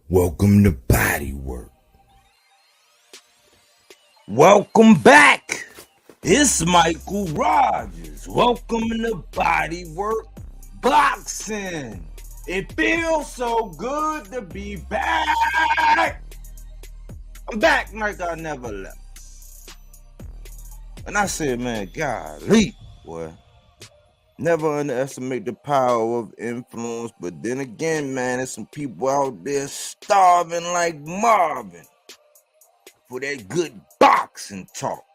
Welcome to Body Work. Welcome back. It's Michael Rogers. Welcome to Body Work Boxing. It feels so good to be back. I'm back like I never left. And I said, man, golly, boy. Never underestimate the power of influence. But then again, man, there's some people out there starving like Marvin for that good boxing talk.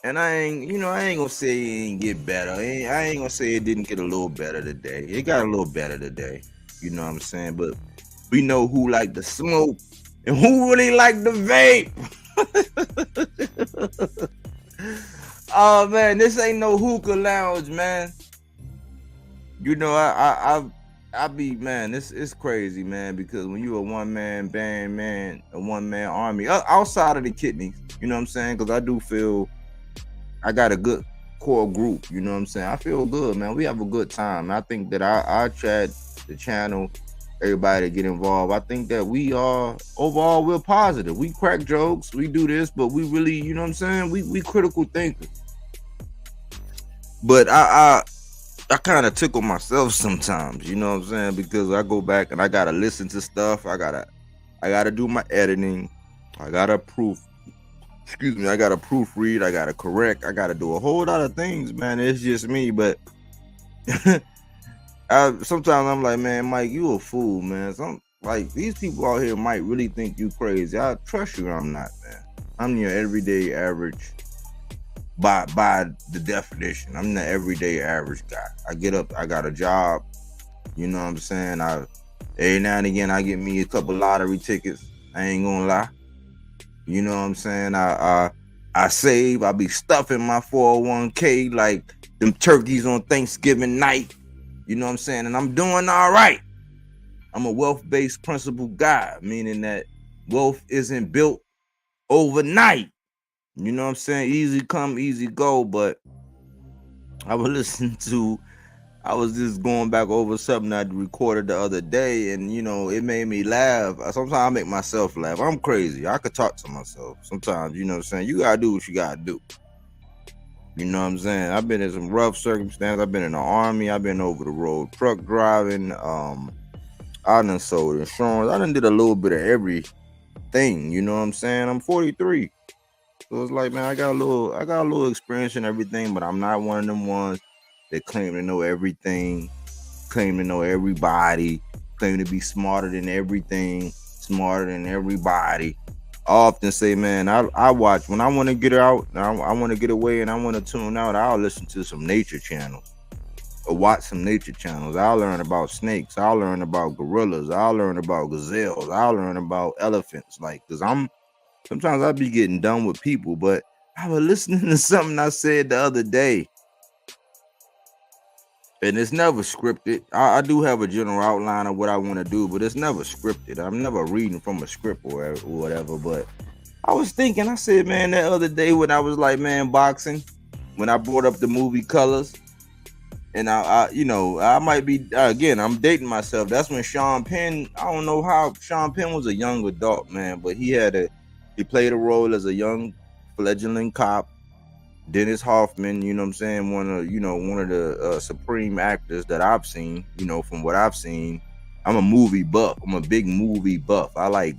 And I ain't gonna say it ain't get better. I ain't gonna say it didn't get a little better today. It got a little better today. You know what I'm saying? But we know who like the smoke and who really like the vape. Oh man, this ain't no hookah lounge, man. You know, I be, man, it's crazy, man, because when you a one-man band, man, a one-man army, outside of the kidneys, you know what I'm saying? Because I do feel I got a good core group, you know what I'm saying? I feel good, man. We have a good time. I think that I chat the channel, everybody get involved. I think that we are, overall, we're positive. We crack jokes, we do this, but we really, you know what I'm saying? We critical thinkers. But I kind of tickle myself sometimes, you know what I'm saying? Because I go back and I gotta listen to stuff. I gotta do my editing. I gotta proofread. I gotta correct. I gotta do a whole lot of things, man. It's just me, but sometimes I'm like, man, Mike, you a fool, man. Like, these people out here might really think you crazy. I trust you, I'm not, man. I'm your everyday average. By the definition, I'm the everyday average guy. I get up, I got a job, you know what I'm saying? Every now and again I get me a couple lottery tickets. I ain't gonna lie. You know what I'm saying? I save, I be stuffing my 401k like them turkeys on Thanksgiving night. You know what I'm saying? And I'm doing all right. I'm a wealth-based principle guy, meaning that wealth isn't built overnight. You know what I'm saying? Easy come, easy go. But I was just going back over something I recorded the other day, and you know, it made me laugh. Sometimes I make myself laugh. I'm crazy. I could talk to myself sometimes, you know what I'm saying? You gotta do what you gotta do. You know what I'm saying? I've been in some rough circumstances. I've been in the army. I've been over the road truck driving. I done sold insurance. I done did a little bit of everything. You know what I'm saying? I'm 43. So it's like, man, I got a little experience in everything, but I'm not one of them ones that claim to know everything, claim to know everybody, claim to be smarter than everything, smarter than everybody. I often say, man, I watch when I want to get out, I want to get away, and I want to tune out. I'll listen to some nature channels or watch some nature channels. I'll learn about snakes. I'll learn about gorillas. I'll learn about gazelles. I'll learn about elephants. Like, because sometimes I be getting done with people, but I was listening to something I said the other day, and it's never scripted. I do have a general outline of what I want to do, but it's never scripted. I'm never reading from a script or whatever, but I was thinking, I said, man, that other day when I was like, man, boxing, when I brought up the movie Colors, and I might be, again, I'm dating myself. That's when Sean Penn, I don't know how Sean Penn was a young adult, man, but he played a role as a young fledgling cop. Dennis Hoffman, you know what I'm saying, one of the supreme actors that I've seen, you know, from what I've seen. I'm a movie buff. I'm a big movie buff. I like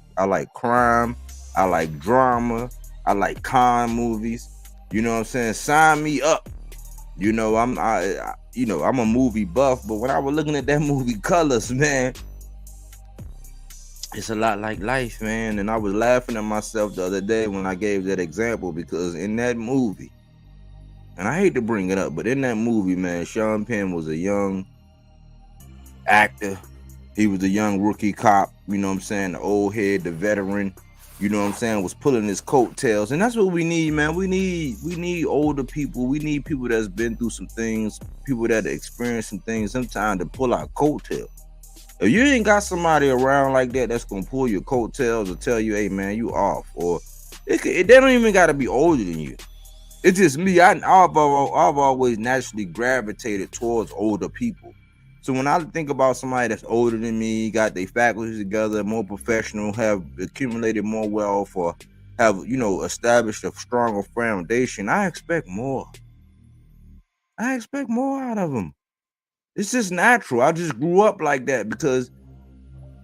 crime. I like drama. I like con movies. You know what I'm saying? Sign me up. You know, I'm a movie buff, but when I was looking at that movie Colors, man, it's a lot like life, man. And I was laughing at myself the other day when I gave that example, because in that movie, and I hate to bring it up, but in that movie, man, Sean Penn was a young actor. He was a young rookie cop, you know what I'm saying? The old head, the veteran, you know what I'm saying, was pulling his coattails. And that's what we need, man. We need older people. We need people that's been through some things, people that experienced some things sometimes to pull our coattails. If you ain't got somebody around like that that's gonna pull your coattails or tell you, hey man, you off, or they don't even gotta be older than you. It's just me. I've always naturally gravitated towards older people. So when I think about somebody that's older than me, got their faculties together, more professional, have accumulated more wealth, or have, you know, established a stronger foundation, I expect more. I expect more out of them. It's just natural. I just grew up like that because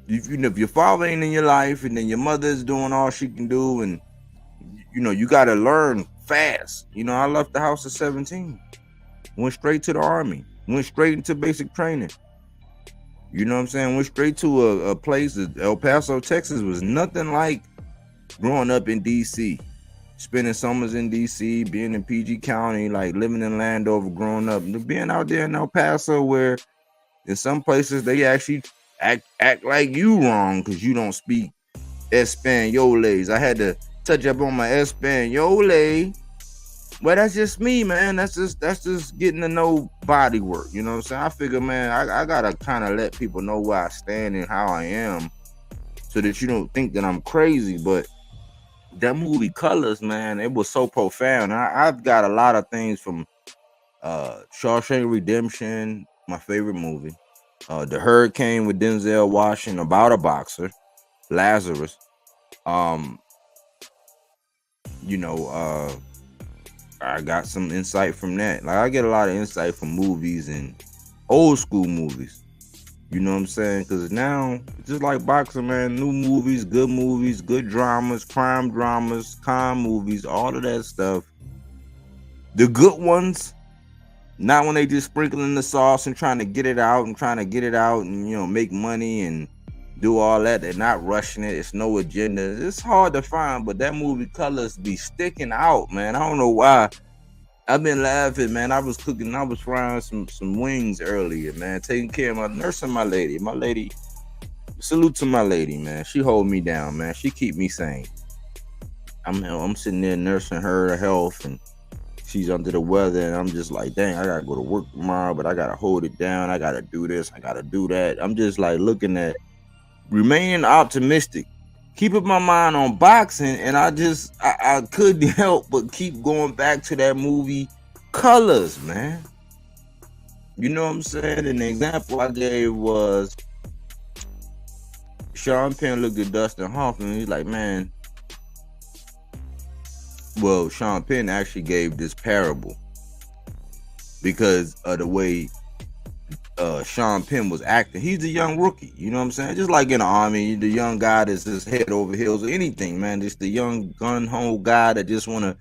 you know, if your father ain't in your life and then your mother's doing all she can do, and you know, you got to learn fast. You know, I left the house at 17, went straight to the Army, went straight into basic training. You know what I'm saying? Went straight to a place that El Paso, Texas was nothing like growing up in DC, spending summers in DC, being in PG County, like living in Landover, growing up, being out there in El Paso, where in some places they actually act like you wrong because you don't speak Españoles. I had to touch up on my Españole. Well, that's just me, man. That's just getting to know body work. You know what I'm saying? I figure, man, I gotta kind of let people know where I stand and how I am, so that you don't think that I'm crazy. But that movie Colors, man, it was so profound. I've got a lot of things from Shawshank Redemption, my favorite movie, The Hurricane with Denzel Washington, about a boxer, Lazarus. You know, I got some insight from that. Like, I get a lot of insight from movies and old school movies. You know what I'm saying? Because now, it's just like boxing, man. New movies, good dramas, crime dramas, con movies, all of that stuff. The good ones, not when they just sprinkling the sauce and trying to get it out and, you know, make money and do all that. They're not rushing it. It's no agenda. It's hard to find, but that movie Colors be sticking out, man. I don't know why. I've been laughing, man. I was frying some wings earlier, man. Taking care of nursing my lady. My lady, salute to my lady, man. She hold me down, man. She keep me sane. I'm sitting there nursing her health, and she's under the weather, and I'm just like, dang, I gotta go to work tomorrow, but I gotta hold it down. I gotta do this. I gotta do that. I'm just like looking at remaining optimistic, keeping my mind on boxing, and I couldn't help but keep going back to that movie Colors, man. You know what I'm saying? And the example I gave was Sean Penn looked at Dustin Hoffman, and he's like, man, well, Sean Penn actually gave this parable because of the way Sean Penn was acting. He's a young rookie, you know what I'm saying? Just like in the Army, the young guy that's just head over heels or anything, man. Just the young gun-ho guy that just want to,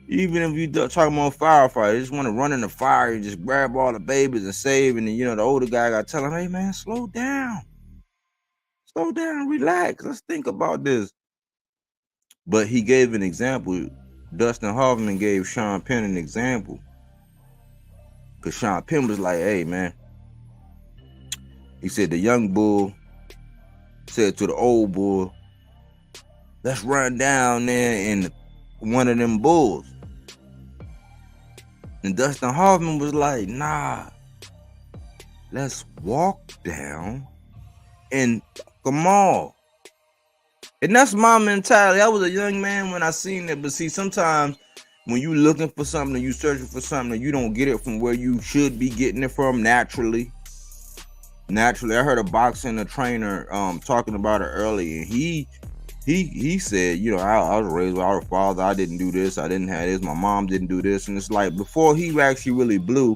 even if you talking about firefighter, just want to run in the fire and just grab all the babies and save. And then, you know, the older guy got to tell him, hey, man, slow down, relax, let's think about this. But he gave an example. Dustin Hoffman gave Sean Penn an example, because Sean Penn was like, hey, man, he said the young bull said to the old bull, let's run down there in one of them bulls. And Dustin Hoffman was like, nah, let's walk down and come on. And that's my mentality. I was a young man when I seen it, but see, sometimes when you looking for something, you searching for something, you don't get it from where you should be getting it from naturally. I heard a boxing trainer talking about it earlier, and he said, you know, I was raised without a father. I didn't do this. I didn't have this. My mom didn't do this. And it's like, before he actually really blew,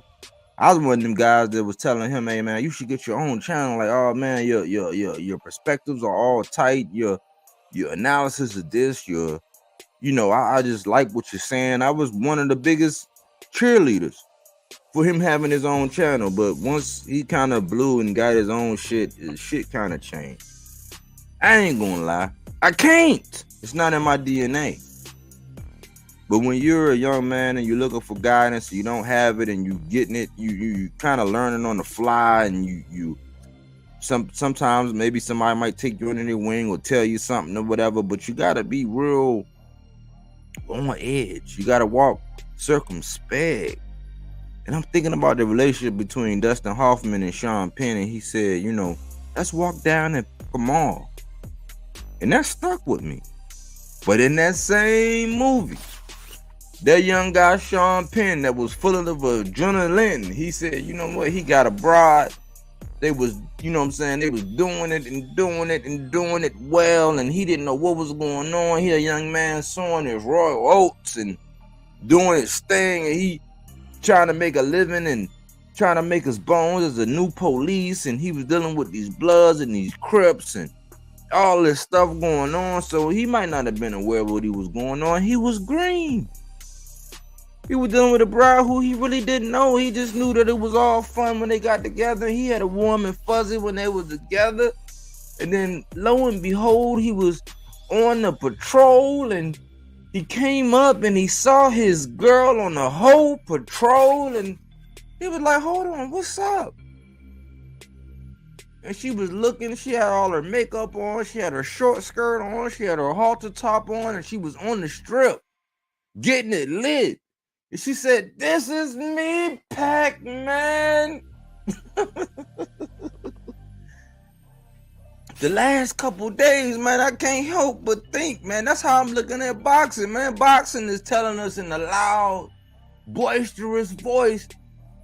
I was one of them guys that was telling him, hey, man, you should get your own channel. Like, oh, man, your perspectives are all tight. Your analysis of this, you know, I just like what you're saying. I was one of the biggest cheerleaders for him having his own channel. But once he kind of blew and got his own shit, his shit kind of changed. I ain't gonna lie. I can't. It's not in my DNA. But when you're a young man and you're looking for guidance, you don't have it, and you getting it, you kind of learning on the fly, and you sometimes maybe somebody might take you under their wing or tell you something or whatever, but you gotta be real on edge. You gotta walk circumspect. And I'm thinking about the relationship between Dustin Hoffman and Sean Penn, and he said, you know, let's walk down and come on. And that stuck with me. But in that same movie, that young guy Sean Penn that was full of adrenaline, he said, you know what, he got a broad They was, you know what I'm saying, they was doing it and doing it and doing it well, and he didn't know what was going on. He a young man sowing his royal oats and doing his thing, and he trying to make a living and trying to make his bones as a new police, and he was dealing with these Bloods and these Crips and all this stuff going on. So he might not have been aware of what he was going on. He was green. He was dealing with a bride who he really didn't know. He just knew that it was all fun when they got together. He had a warm and fuzzy when they were together. And then lo and behold, he was on the patrol, and he came up and he saw his girl on the whole patrol, and he was like, hold on, what's up? And she was looking, she had all her makeup on, she had her short skirt on, she had her halter top on, and she was on the strip, getting it lit. And she said, this is me, Pac-Man. The last couple days, man, I can't help but think, man, that's how I'm looking at boxing, man. Boxing is telling us in a loud, boisterous voice,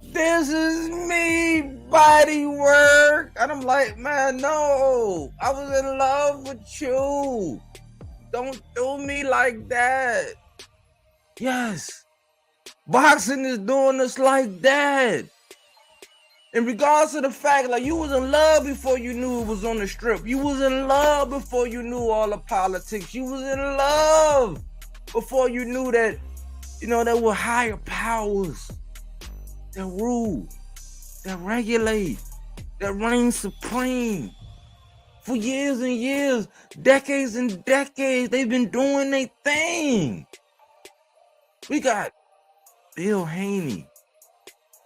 this is me, body work. And I'm like, man, no, I was in love with you. Don't do me like that. Yes. Boxing is doing us like that. In regards to the fact, like, you was in love before you knew it was on the strip. You was in love before you knew all the politics. You was in love before you knew that, you know, there were higher powers that rule, that regulate, that reign supreme. For years and years, decades and decades, they've been doing their thing. We got Bill Haney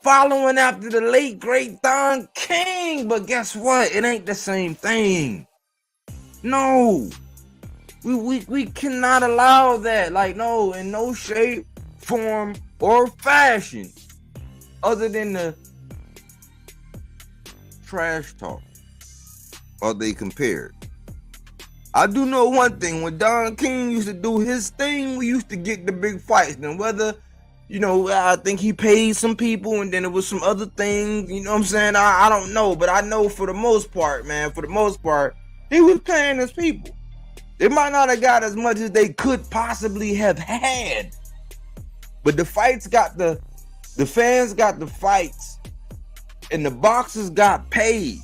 following after the late great Don King, but guess what? It ain't the same thing. No, we cannot allow that. Like, no, in no shape, form, or fashion, other than the trash talk, are they compared. I do know one thing: when Don King used to do his thing, we used to get the big fights. Now, whether, you know, I think he paid some people and then it was some other things, you know what I'm saying? I don't know, but I know for the most part, man, he was paying his people. They might not have got as much as they could possibly have had, but the fights got the fans got the fights, and the boxers got paid.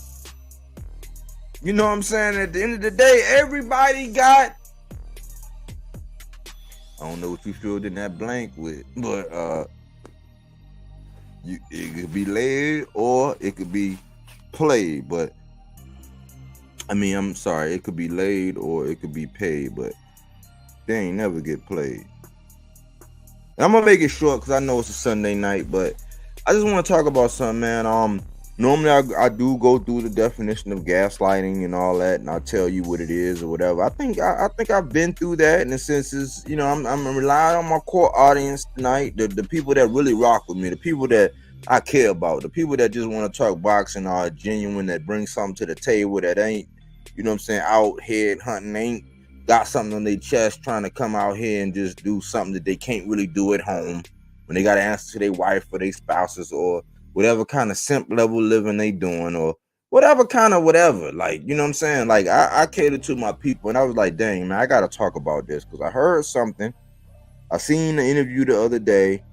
You know what I'm saying? At the end of the day, everybody got, I don't know what you filled in that blank with, but it could be laid or it could be played. But I mean, I'm sorry, it could be laid or it could be paid, but they ain't never get played. And I'm gonna make it short because I know it's a Sunday night, but I just want to talk about something, man. Normally I do go through the definition of gaslighting and all that, and I'll tell you what it is or whatever. I think I've been through that in the senses, you know, I'm relying on my core audience tonight, the people that really rock with me, the people that I care about, the people that just want to talk boxing, are genuine, that bring something to the table, that ain't, you know what I'm saying, out head hunting, ain't got something on their chest trying to come out here and just do something that they can't really do at home when they got to answer to their wife or their spouses, or whatever kind of simp level living they doing, or whatever kind of whatever. Like, you know what I'm saying? Like, I cater to my people, and I was like, dang, man, I got to talk about this because I heard something. I seen the interview the other day.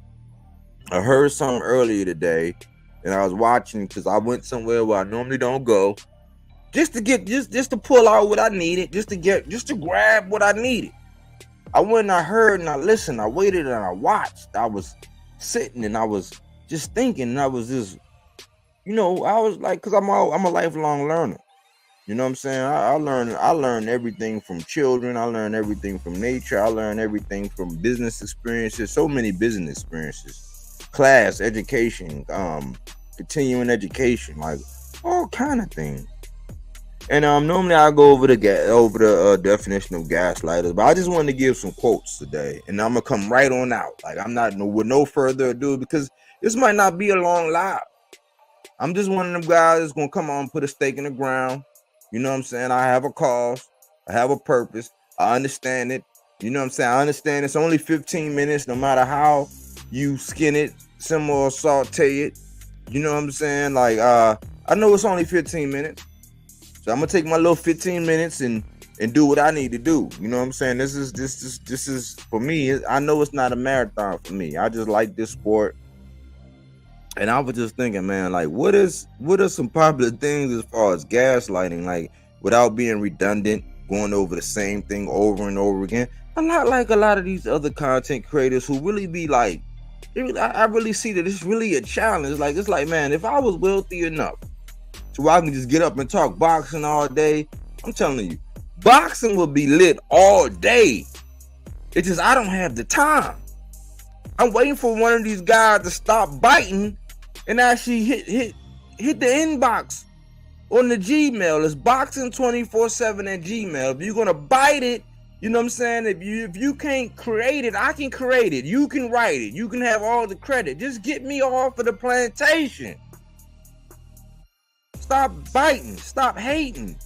I heard something earlier today, and I was watching because I went somewhere where I normally don't go, just to get, just to pull out what I needed, just to grab what I needed. I went and I heard and I listened, I waited and I watched. I was sitting and I was just thinking, and I was just, you know, I was like, because I'm a lifelong learner. You know what I'm saying? I learn everything from children. I learn everything from nature. I learn everything from business experiences. So many business experiences, class, education, continuing education, like all kind of things. And normally I go over the definition of gaslighters, but I just wanted to give some quotes today, and I'm gonna come right on out. Like, I'm not with no further ado, because this might not be a long live. I'm just one of them guys that's gonna come on and put a stake in the ground. You know what I'm saying? I have a cause, I have a purpose, I understand it. You know what I'm saying? I understand it's only 15 minutes, no matter how you skin it, simmer or saute it. You know what I'm saying? Like, I know it's only 15 minutes. So I'm gonna take my little 15 minutes and do what I need to do. You know what I'm saying? This is for me. I know it's not a marathon for me. I just like this sport. And I was just thinking, man, like what are some popular things as far as gaslighting, like without being redundant, going over the same thing over and over again. I'm not like a lot of these other content creators who really be like, I really see that it's really a challenge. Like, it's like, man, if I was wealthy enough so I can just get up and talk boxing all day, I'm telling you, boxing will be lit all day. It's just I don't have the time. I'm waiting for one of these guys to stop biting and actually hit the inbox on the Gmail. It's boxing 24/7 at Gmail. If you're gonna bite it, you know what I'm saying? If you can't create it, I can create it. You can write it. You can have all the credit. Just get me off of the plantation. Stop biting. Stop hating.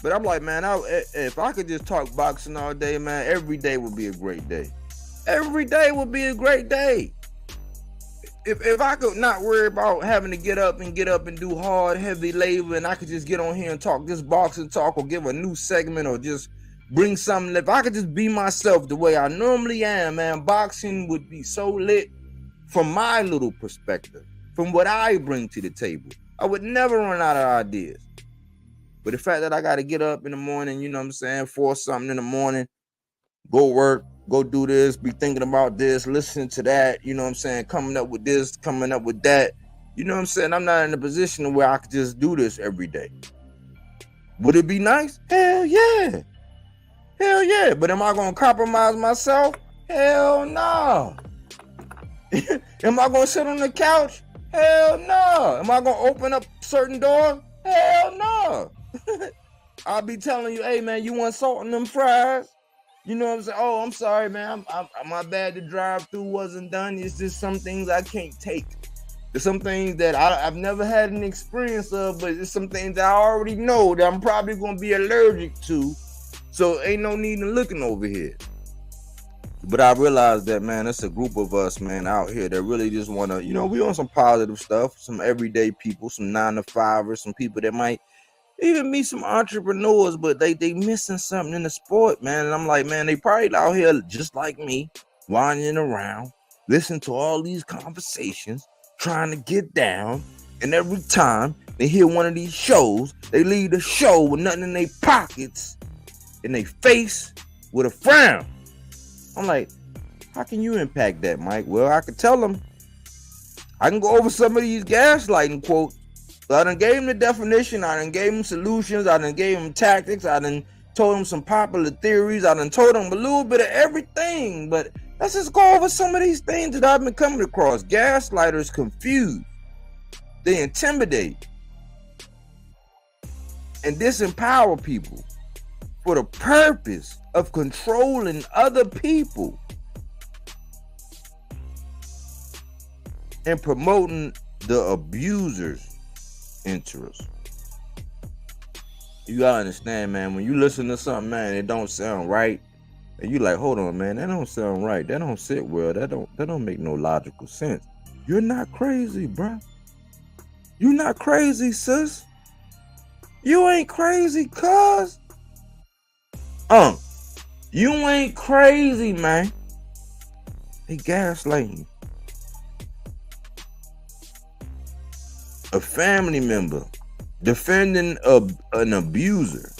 But I'm like, man, if I could just talk boxing all day, man, every day would be a great day. Every day would be a great day. If I could not worry about having to get up and do hard, heavy labor, and I could just get on here and talk this boxing talk or give a new segment or just bring something. If I could just be myself the way I normally am, man, boxing would be so lit from my little perspective, from what I bring to the table. I would never run out of ideas. But the fact that I got to get up in the morning, you know what I'm saying, for something in the morning, go work, go do this, be thinking about this, listen to that, you know what I'm saying, coming up with this, coming up with that. You know what I'm saying? I'm not in a position where I could just do this every day. Would it be nice? Hell yeah. Hell yeah. But am I going to compromise myself? Hell no. Am I going to sit on the couch? Hell no. Am I going to open up certain doors? Hell no. I'll be telling you, hey man, you want salt in them fries? You know what I'm saying? Oh, I'm sorry, man. My bad. The drive-through wasn't done. It's just some things I can't take. There's some things that I've never had an experience of, but it's some things that I already know that I'm probably going to be allergic to. So ain't no need in looking over here. But I realized that, man, it's a group of us, man, out here that really just want to, you know, we on some positive stuff, some everyday people, some 9-to-5ers, some people that might even meet some entrepreneurs, but they missing something in the sport, man. And I'm like, man, they probably out here just like me, wandering around, listening to all these conversations, trying to get down. And every time they hear one of these shows, they leave the show with nothing in their pockets and they face with a frown. I'm like, how can you impact that, Mike? Well, I could tell them. I can go over some of these gaslighting quotes. So I done gave him the definition, I done gave him solutions, I done gave him tactics, I done told him some popular theories, I done told him a little bit of everything, but let's just go over some of these things that I've been coming across. Gaslighters confuse, they intimidate, and disempower people for the purpose of controlling other people and promoting the abuser's interest. You gotta understand, man, when you listen to something, man, it don't sound right, and you like, hold on, man, that don't sound right, that don't sit well, that don't make no logical sense. You're not crazy, bruh. You're not crazy, sis. You ain't crazy, cuz. You ain't crazy, man. They gaslighting you. A family member defending an abuser,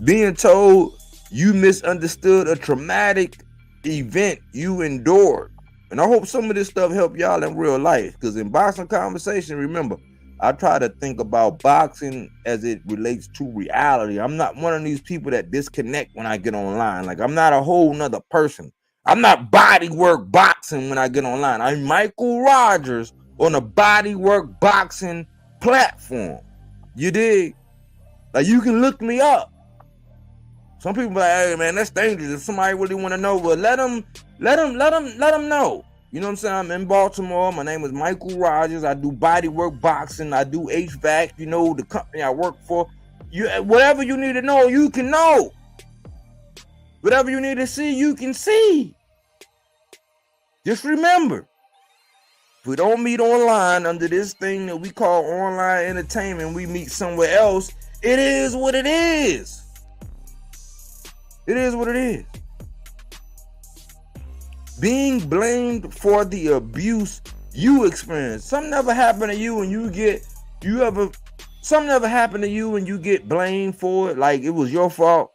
being told you misunderstood a traumatic event you endured. And I hope some of this stuff help y'all in real life, because in boxing conversation, remember, I try to think about boxing as it relates to reality. I'm not one of these people that disconnect when I get online. Like, I'm not a whole nother person. I'm not bodywork boxing when I get online. I'm Michael Rogers on a bodywork boxing platform. You dig? Like, you can look me up. Some people be like, hey man, that's dangerous. If somebody really want to know, well, let them know. You know what I'm saying? I'm in Baltimore. My name is Michael Rogers. I do bodywork boxing. I do HVAC. You know, the company I work for. Whatever you need to know, you can know. Whatever you need to see, you can see. Just remember, If we don't meet online under this thing that we call online entertainment, we meet somewhere else. It is what it is. It is what it is. Being blamed for the abuse you experience. Something never happened to you and something never happened to you and you get blamed for it like it was your fault.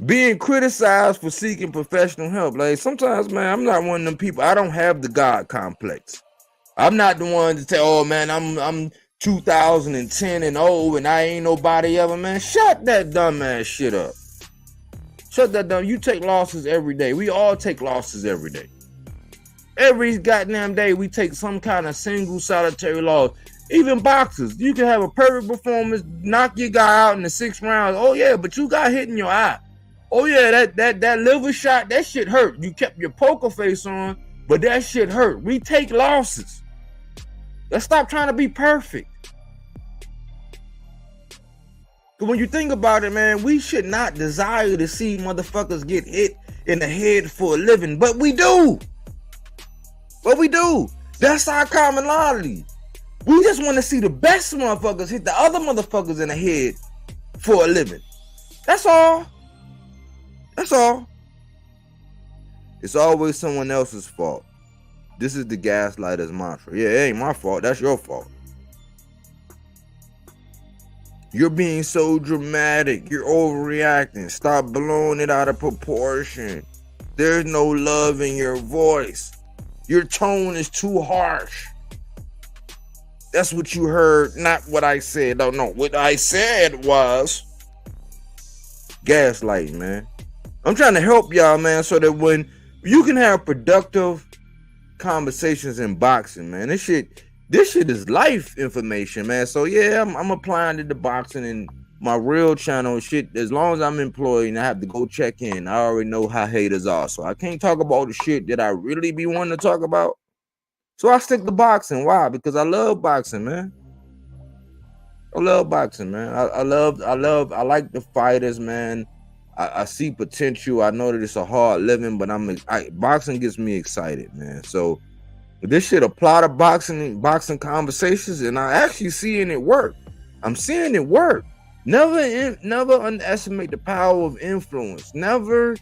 Being criticized for seeking professional help. Like sometimes, man, I'm not one of them people. I don't have the God complex. I'm not the one to say, oh man, I'm 2010 and old and I ain't nobody ever, man. Shut that dumb ass shit up. Shut that down. You take losses every day. We all take losses every day. Every goddamn day we take some kind of single solitary loss. Even boxers, you can have a perfect performance, knock your guy out in the 6th round. Oh yeah, but you got hit in your eye. Oh yeah, that liver shot, that shit hurt. You kept your poker face on, but that shit hurt. We take losses. Let's stop trying to be perfect. When you think about it, man, we should not desire to see motherfuckers get hit in the head for a living, but we do. But we do. That's our commonality. We just want to see the best motherfuckers hit the other motherfuckers in the head for a living. That's all. That's all. It's always someone else's fault. This is the gaslighter's mantra. Yeah, it ain't my fault. That's your fault. You're being so dramatic. You're overreacting. Stop blowing it out of proportion. There's no love in your voice. Your tone is too harsh. That's what you heard, not what I said. No, what I said was gaslighting, man. I'm trying to help y'all, man, so that when you can have productive conversations in boxing, man. This shit is life information, man. So yeah, I'm applying it to boxing and my real channel shit. As long as I'm employed and I have to go check in, I already know how haters are. So I can't talk about the shit that I really be wanting to talk about. So I stick to boxing. Why? Because I love boxing, man. I love boxing, man. I like the fighters, man. I see potential. I know that it's a hard living, but boxing gets me excited, man. So this shit apply to boxing conversations, and I actually seeing it work. I'm seeing it work. Never underestimate the power of influence. Never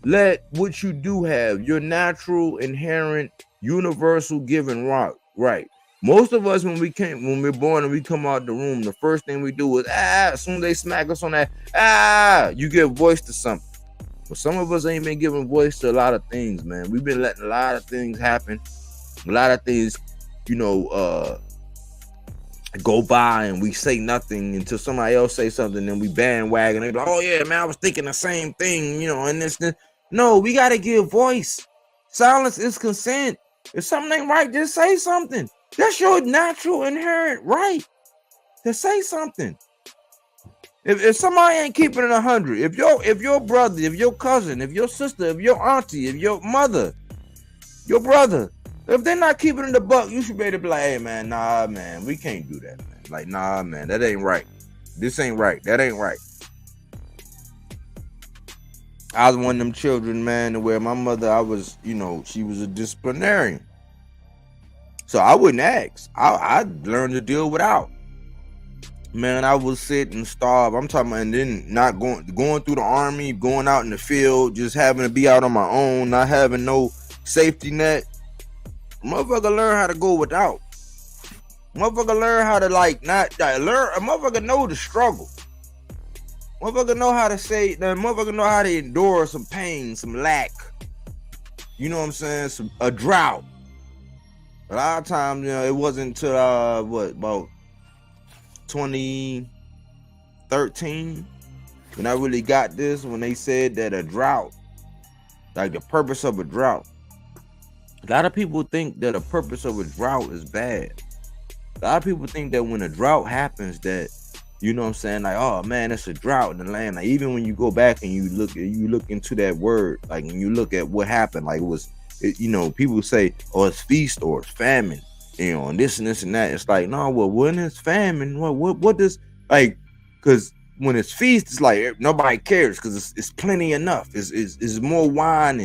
let what you do have, your natural, inherent, universal given right. Most of us, when we're born and we come out the room, the first thing we do is as soon as they smack us on that, you give voice to something. But some of us ain't been giving voice to a lot of things, man. We've been letting a lot of things happen. A lot of things, go by and we say nothing until somebody else say something, and we bandwagon. They be like, oh yeah, man, I was thinking the same thing, and this. No, we gotta give voice. Silence is consent. If something ain't right, just say something. That's your natural inherent right to say something. If somebody ain't keeping it 100, if your brother, if your cousin, if your sister, if your auntie, if your mother, your brother, if they're not keeping it a buck, you should be able to be like, hey man, nah man, we can't do that, man. Like, nah man, that ain't right. This ain't right. That ain't right. I was one of them children, man, where my mother, she was a disciplinarian. So I wouldn't ask. I learned to deal without. Man, I would sit and starve. I'm talking about, and then not going through the army, going out in the field, just having to be out on my own, not having no safety net. Motherfucker learn how to go without. Motherfucker learn how to a motherfucker know the struggle. Motherfucker know how to say, motherfucker know how to endure some pain, some lack. You know what I'm saying? A drought. A lot of times, it wasn't until about 2013 when I really got this, when they said that a drought, like the purpose of a drought. A lot of people think that the purpose of a drought is bad. A lot of people think that when a drought happens, that, you know what I'm saying, like, oh man, it's a drought in the land. Like, even when you go back and you look into that word, like when you look at what happened, like people say, oh, it's feast or it's famine, and this and this and that. It's like, no, well, when it's famine, what does, like, because when it's feast, it's like nobody cares because it's plenty enough. It's more wine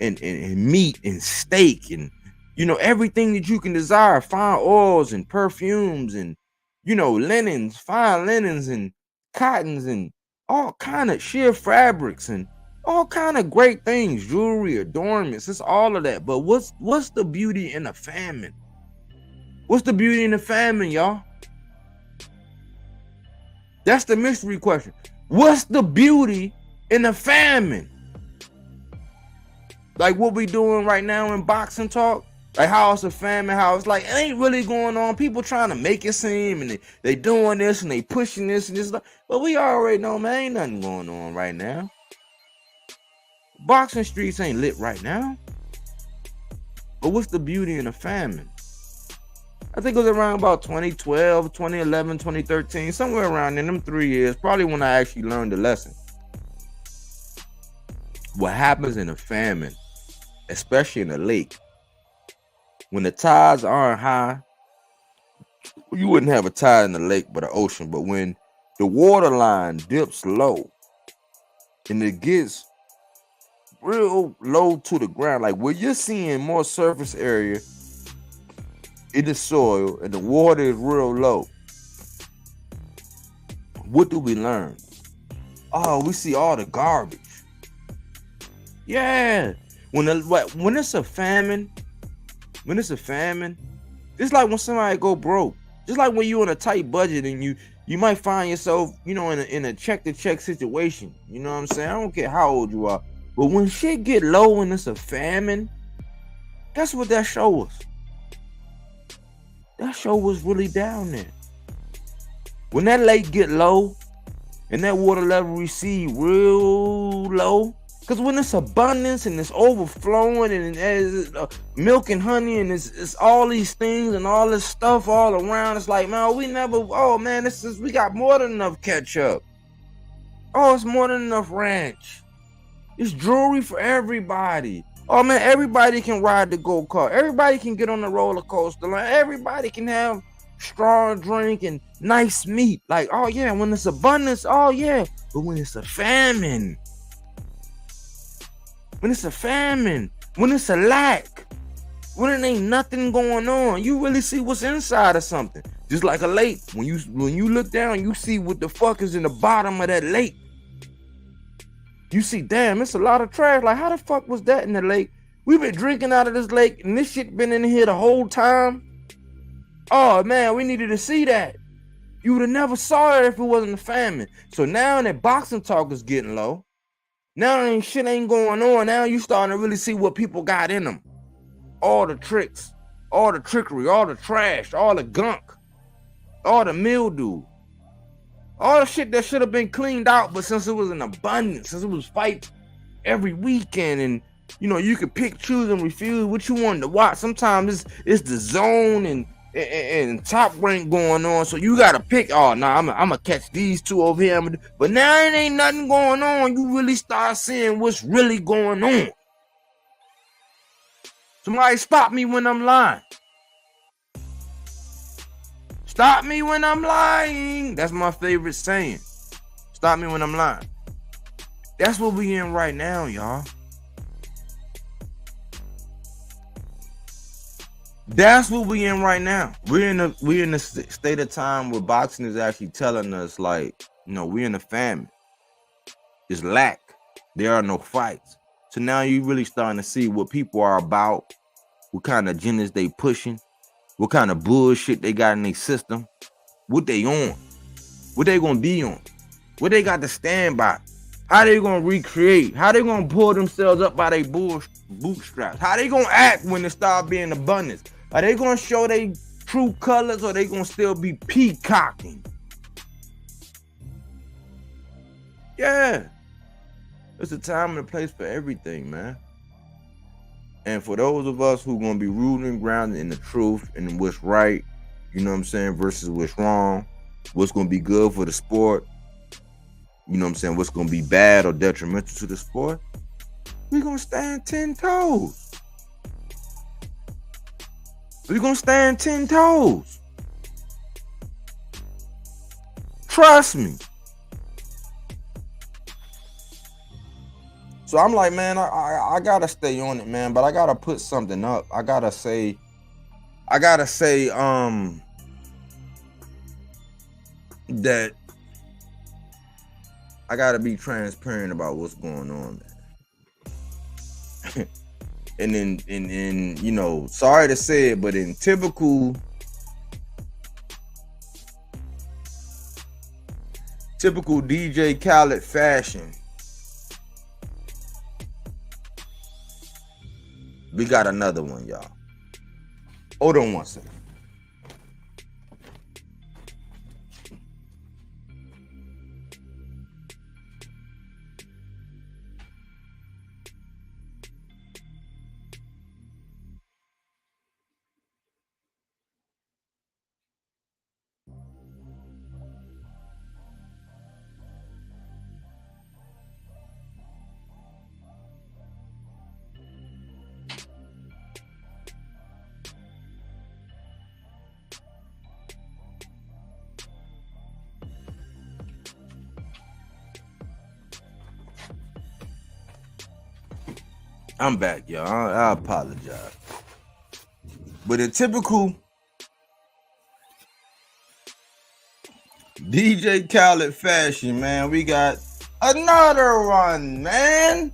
and meat and steak and, you know, everything that you can desire, fine oils and perfumes and, you know, linens, fine linens and cottons and all kind of sheer fabrics and all kind of great things, jewelry, adornments. It's all of that. But what's the beauty in a famine? What's the beauty in the famine, y'all? That's the mystery question. What's the beauty in a famine? Like what we doing right now in boxing talk? Like how it's a famine, how it's like, it ain't really going on. People trying to make it seem, and they doing this and they pushing this and this. But we already know, man, ain't nothing going on right now. Boxing streets ain't lit right now. But what's the beauty in a famine? I think it was around about 2012, 2011, 2013, somewhere around in them 3 years, probably when I actually learned the lesson. What happens in a famine, especially in a lake, when the tides aren't high, you wouldn't have a tide in the lake but an ocean, but when the water line dips low and it gets real low to the ground, like where you're seeing more surface area in the soil and the water is real low, what do we learn? Oh, we see all the garbage. Yeah, when it's a famine, it's like when somebody go broke. Just like when you on a tight budget and you might find yourself, you know, in a check-to-check situation. You know what I'm saying? I don't care how old you are, but when shit get low and it's a famine, that's what that show was. That show was really down there. When that lake get low and that water level recede real low, because when it's abundance and it's overflowing and there's milk and honey and it's all these things and all this stuff all around, it's like, man, we got more than enough ketchup. Oh, it's more than enough ranch. It's jewelry for everybody. Oh man, everybody can ride the go-kart. Everybody can get on the roller coaster. Like, everybody can have strong drink and nice meat. Like, oh yeah, when it's abundance, oh yeah. But when it's a famine, when it's a lack, when it ain't nothing going on, you really see what's inside of something. Just like a lake. When you look down, you see what the fuck is in the bottom of that lake. You see, damn, it's a lot of trash. Like, how the fuck was that in the lake? We've been drinking out of this lake and this shit been in here the whole time. Oh man, we needed to see that. You would have never saw it if it wasn't a famine. So now that boxing talk is getting low, now shit ain't going on. Now you starting to really see what people got in them. All the tricks, all the trickery, all the trash, all the gunk, all the mildew. All the shit that should have been cleaned out, but since it was in abundance, since it was fight every weekend, and you know, you could pick, choose, and refuse what you wanted to watch. Sometimes it's the zone and top rank going on, so you gotta pick. Oh no, I'm gonna catch these two over here. But now it ain't nothing going on. You really start seeing what's really going on. Somebody stop me when I'm lying. Stop me when I'm lying. That's my favorite saying. Stop me when I'm lying. That's what we in right now, y'all. That's what we in right now. We're in a state of time where boxing is actually telling us, like, you know, we're in a famine. It's lack. There are no fights. So now you really starting to see what people are about, what kind of agendas they pushing, what kind of bullshit they got in their system, what they on, what they gonna be on, what they got to stand by, how they gonna recreate, how they gonna pull themselves up by their bootstraps, how they gonna act when it start being abundance. Are they gonna show their true colors, or they gonna still be peacocking? Yeah, it's a time and a place for everything, man. And for those of us who gonna be rooted and grounded in the truth and what's right, you know what I'm saying, versus what's wrong, what's gonna be good for the sport, you know what I'm saying, what's gonna be bad or detrimental to the sport, we're gonna stand 10 toes. We're gonna stand 10 toes. Trust me. So I'm like, man, I gotta stay on it, man, but I gotta put something up. I gotta say that I gotta be transparent about what's going on, man. and then you know, sorry to say it, but in typical DJ Khaled fashion, we got another one, y'all. Hold on one second. I'm back, y'all. I apologize. But in typical DJ Khaled fashion, man, we got another one, man.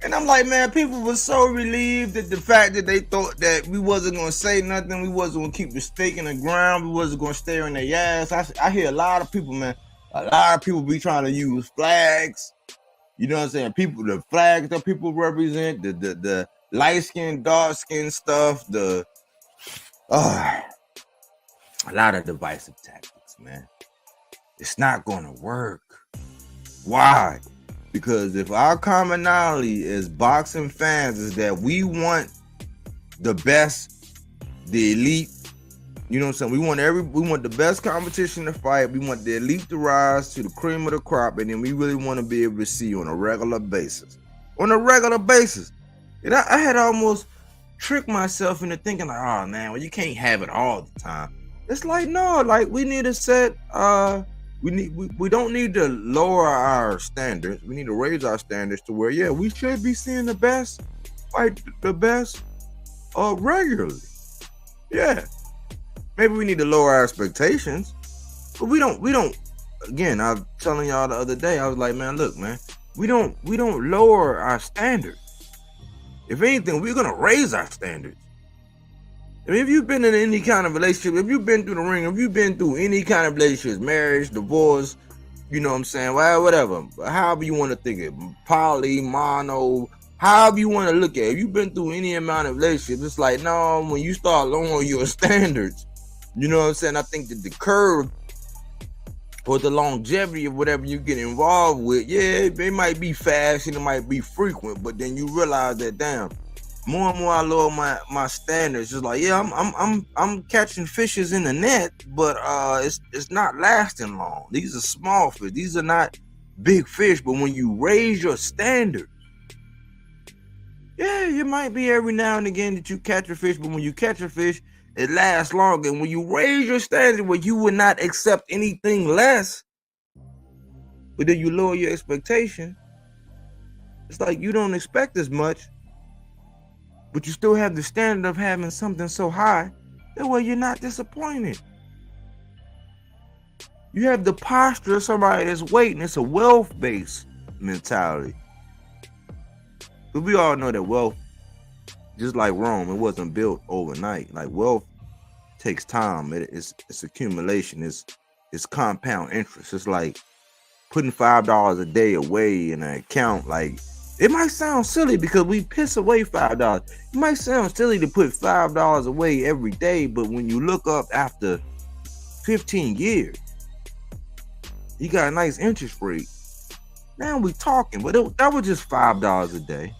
And I'm like, man, people were so relieved at the fact that they thought that we wasn't going to say nothing. We wasn't going to keep the stake in the ground. We wasn't going to stare in their ass. I hear a lot of people, man. A lot of people be trying to use flags. You know what I'm saying? People, the flags that people represent, the light skin, dark skin stuff, a lot of divisive tactics, man. It's not gonna work. Why? Because if our commonality as boxing fans is that we want the best, the elite, you know what I'm saying? We want the best competition to fight. We want the elite to rise to the cream of the crop, and then we really want to be able to see on a regular basis. On a regular basis. And I had almost tricked myself into thinking like, oh man, well, you can't have it all the time. It's like, no, like we need to set we don't need to lower our standards. We need to raise our standards to where, yeah, we should be seeing the best fight the best regularly. Yeah. Maybe we need to lower our expectations, but we don't. Again, I was telling y'all the other day, I was like, man, look, man, we don't lower our standards. If anything, we're gonna raise our standards. I mean, if you've been in any kind of relationship, if you've been through the ring, if you've been through any kind of relationships, marriage, divorce, you know what I'm saying, well, whatever, however you want to think it, poly, mono, however you want to look at it, if you've been through any amount of relationships, it's like, no, when you start lowering your standards, you know what I'm saying? I think that the curve or the longevity of whatever you get involved with, yeah, it might be fast and it might be frequent, but then you realize that, damn, more and more I lower my standards. It's like, yeah, I'm catching fishes in the net, but it's not lasting long. These are small fish. These are not big fish. But when you raise your standards, yeah, it might be every now and again that you catch a fish, but when you catch a fish, it lasts longer. And when you raise your standard where you would not accept anything less, but then you lower your expectation, it's like you don't expect as much, but you still have the standard of having something so high that way you're not disappointed. You have the posture of somebody that's waiting. It's a wealth-based mentality. But we all know that wealth, just like Rome, it wasn't built overnight. Like wealth takes time. It's accumulation. It's compound interest. It's like putting $5 a day away in an account. Like, it might sound silly because we piss away $5. It might sound silly to put $5 away every day, but when you look up after 15 years, you got a nice interest rate. Now we talking, but that was just $5 a day.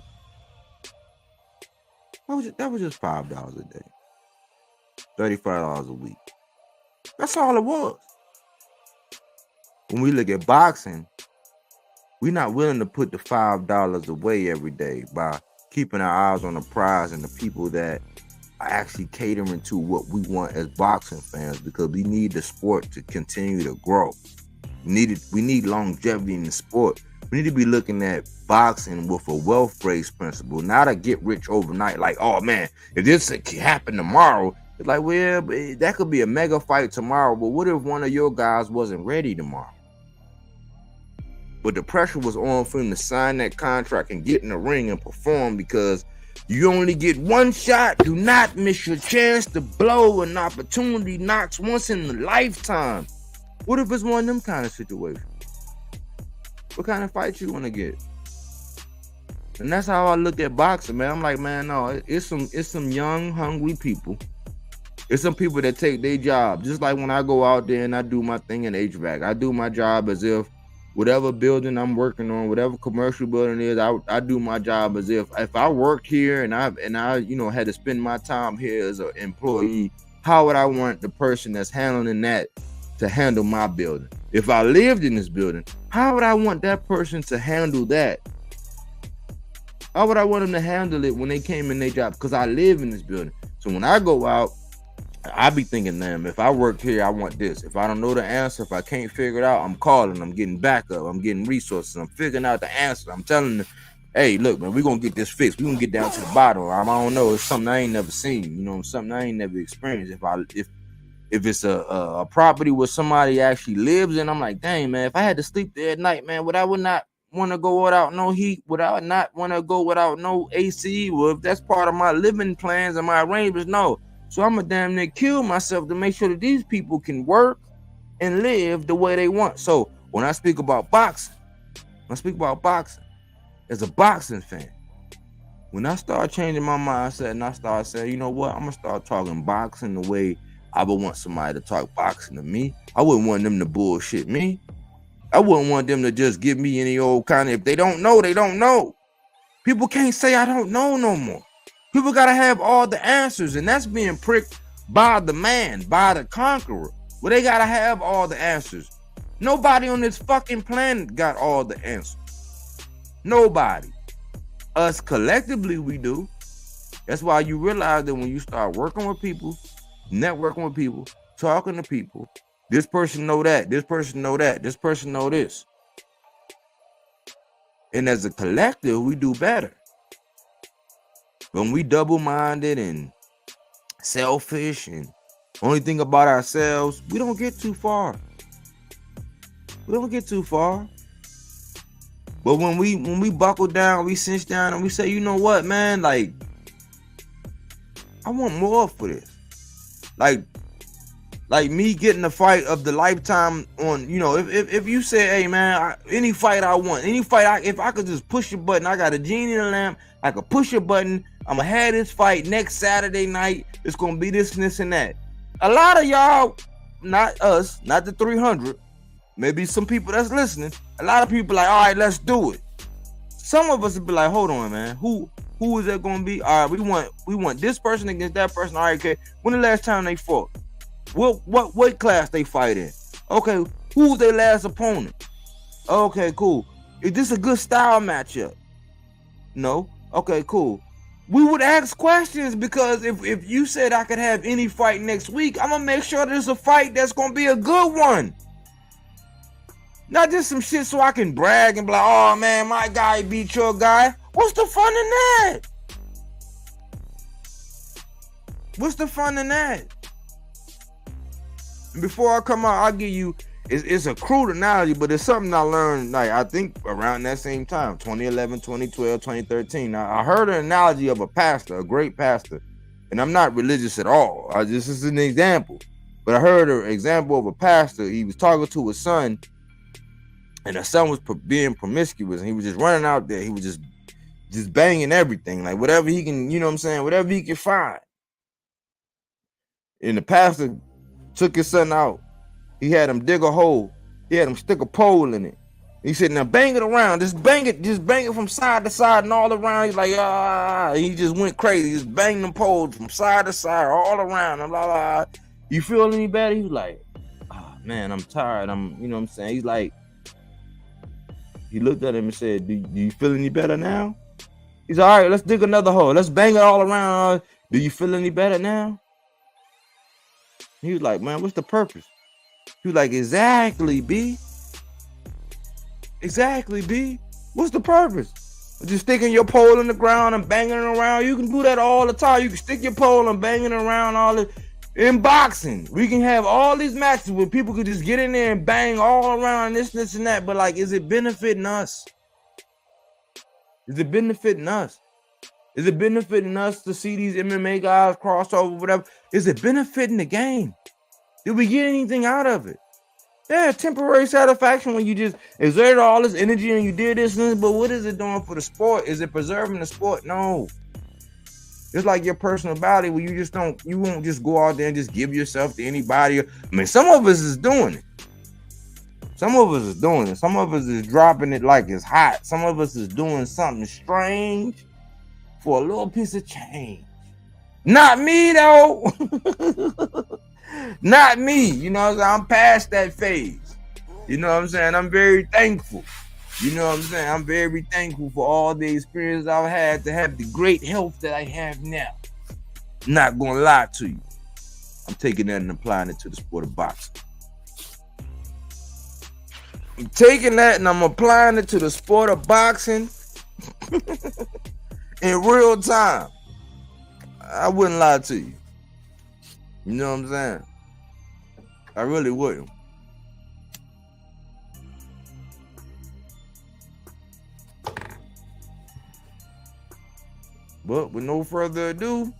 That was just $5 a day. $35 a week. That's all it was. When we look at boxing, we're not willing to put the $5 away every day by keeping our eyes on the prize and the people that are actually catering to what we want as boxing fans, because we need the sport to continue to grow. We need longevity in the sport. We need to be looking at boxing with a wealth-based principle, not a get rich overnight. Like, oh man, if this happen tomorrow, it's like, well, that could be a mega fight tomorrow. But what if one of your guys wasn't ready tomorrow? But the pressure was on for him to sign that contract and get in the ring and perform, because you only get one shot. Do not miss your chance to blow. An opportunity knocks once in a lifetime. What if it's one of them kind of situations? What kind of fight you want to get? And that's how I look at boxing, man. I'm like, man, no, it's some young, hungry people. It's some people that take their job. Just like when I go out there and I do my thing in HVAC. I do my job as if whatever building I'm working on, whatever commercial building it is, I do my job as if I worked here and I you know, had to spend my time here as an employee, how would I want the person that's handling that to handle my building? If I lived in this building, how would I want that person to handle that? How would I want them to handle it when they came in their job? Because I live in this building. So when I go out, I be thinking, damn, if I work here, I want this. If I don't know the answer, if I can't figure it out, I'm calling, I'm getting backup, I'm getting resources, I'm figuring out the answer. I'm telling them, hey, look, man, we're going to get this fixed. We're going to get down to the bottom. I don't know. It's something I ain't never seen. You know, something I ain't never experienced. If it's a property where somebody actually lives in, I'm like, dang, man, if I had to sleep there at night, man, would not want to go without no heat? Would I not want to go without no AC? Well, if that's part of my living plans and my arrangements, no. So I'm going to damn near kill myself to make sure that these people can work and live the way they want. So when I speak about boxing, as a boxing fan, when I start changing my mindset and I start saying, you know what, I'm going to start talking boxing the way I would want somebody to talk boxing to me. I wouldn't want them to bullshit me. I wouldn't want them to just give me any old kind of, if they don't know, they don't know. People can't say I don't know no more. People got to have all the answers, and that's being pricked by the man, by the conqueror. Well, they got to have all the answers. Nobody on this fucking planet got all the answers. Nobody. Us collectively, we do. That's why you realize that when you start working with people, networking with people, talking to people, this person know that, this person know that, this person know this. And as a collective, we do better. When we double-minded and selfish and only think about ourselves, we don't get too far. We don't get too far. But when we buckle down, we cinch down and we say, you know what, man, like, I want more for this. Like me getting the fight of the lifetime on, you know, if you say, hey man, any fight I want, if I could just push a button, I got a genie in a lamp, I could push a button, I'm gonna have this fight next Saturday night, it's gonna be this and this and that. A lot of y'all, not us, not the 300, maybe some people that's listening, a lot of people like, all right, let's do it. Some of us will be like, hold on, man, who is that gonna be? All right, we want this person against that person. All right, okay, when the last time they fought? What weight class they fight in? Okay, who's their last opponent? Okay, cool. Is this a good style matchup? No. Okay, cool. We would ask questions, because if you said I could have any fight next week, I'm gonna make sure there's a fight that's gonna be a good one. Not just some shit so I can brag and be like, oh man, my guy beat your guy. What's the fun in that? What's the fun in that? And before I come out, I'll give you, it's a crude analogy, but it's something I learned, like, I think around that same time, 2011, 2012, 2013. Now, I heard an analogy of a pastor, a great pastor, and I'm not religious at all. This is an example. But I heard an example of a pastor. He was talking to his son, and the son was being promiscuous, and he was just running out there. He was just banging everything, like whatever he can, you know what I'm saying, whatever he can find. And the pastor took his son out. He had him dig a hole. He had him stick a pole in it. He said, now bang it around. Just bang it from side to side and all around. He's like, he just went crazy. Just banged them poles from side to side, all around. And blah, blah. You feel any better? He was like, man, I'm tired. You know what I'm saying? He's like, he looked at him and said, do you feel any better now? He's like, all right, let's dig another hole. Let's bang it all around. Do you feel any better now? He was like, man, what's the purpose? He was like, exactly, B. Exactly, B. What's the purpose? Just sticking your pole in the ground and banging it around. You can do that all the time. You can stick your pole and bang it around all the. In boxing, we can have all these matches where people could just get in there and bang all around this, and that. But like, is it benefiting us? Is it benefiting us? Is it benefiting us to see these MMA guys cross over, whatever? Is it benefiting the game? Did we get anything out of it? Yeah, temporary satisfaction when you just exerted all this energy and you did this, but what is it doing for the sport? Is it preserving the sport? No. It's like your personality where you won't just go out there and just give yourself to anybody. I mean, some of us is doing it. Some of us is doing it. Some of us is dropping it like it's hot. Some of us is doing something strange for a little piece of change. Not me, though. Not me. You know what I'm saying? I'm past that phase. You know what I'm saying? I'm very thankful. You know what I'm saying? I'm very thankful for all the experience I've had to have the great health that I have now. Not gonna lie to you. I'm taking that and applying it to the sport of boxing. I'm taking that and I'm applying it to the sport of boxing in real time. I wouldn't lie to you. You know what I'm saying? I really wouldn't. But with no further ado,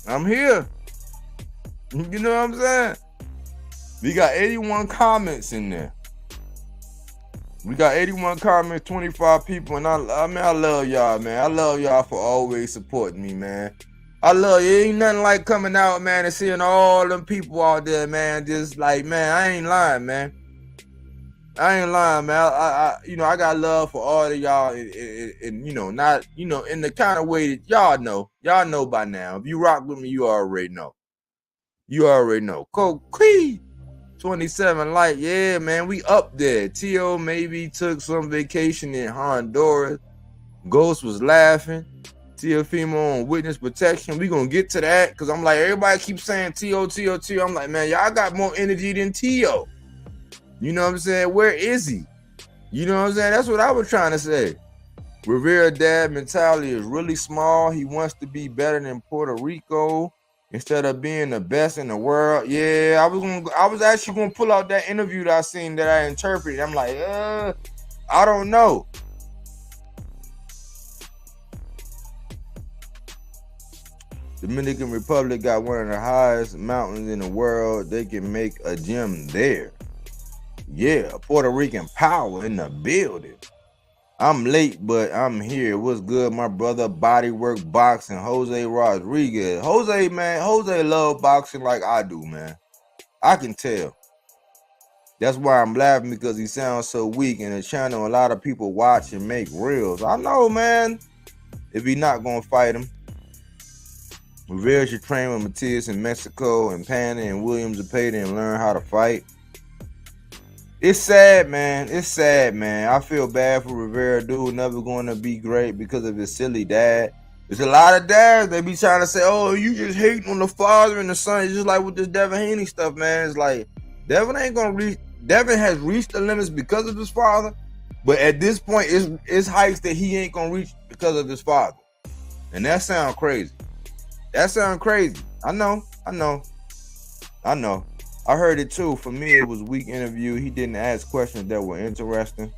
I'm here. You know what I'm saying? We got 81 comments in there. We got 81 comments, 25 people, and I love y'all, man. I love y'all for always supporting me, man. I love you. Ain't nothing like coming out, man, and seeing all them people out there, man. Just like, man, I ain't lying, man. I ain't lying, man. I got love for all of y'all, and not, in the kind of way that y'all know by now. If you rock with me, you already know. You already know. Coquee 27 light, yeah, man. We up there. T.O. maybe took some vacation in Honduras. Ghost was laughing. Teofimo on witness protection. We gonna get to that because I'm like, everybody keeps saying T.O. I'm like, man, y'all got more energy than T.O. You know what I'm saying? Where is he? You know what I'm saying? That's what I was trying to say. Rivera dad mentality is really small. He wants to be better than Puerto Rico instead of being the best in the world. Yeah, I was actually gonna pull out that interview that I seen that I interpreted. I'm like, I don't know. Dominican Republic got one of the highest mountains in the world. They can make a gym there. Yeah, Puerto Rican power in the building. I'm late, but I'm here. What's good, my brother? Bodywork Boxing, Jose Rodriguez. Jose love boxing like I do, man. I can tell. That's why I'm laughing, because he sounds so weak, and the channel a lot of people watch and make reels. I know, man. If he not gonna fight him. Rivera should train with Matias in Mexico and Pana and Williams Zepeda and learn how to fight. It's sad, man. It's sad, man. I feel bad for Rivera, dude. Never going to be great because of his silly dad. There's a lot of dads, they be trying to say, oh, you just hating on the father and the son. It's just like with this Devlin Haney stuff, man. It's like, Devlin has reached the limits because of his father. But at this point, it's heights that he ain't going to reach because of his father. And that sounds crazy. That sounds crazy. I know. I heard it too. For me, it was a weak interview. He didn't ask questions that were interesting.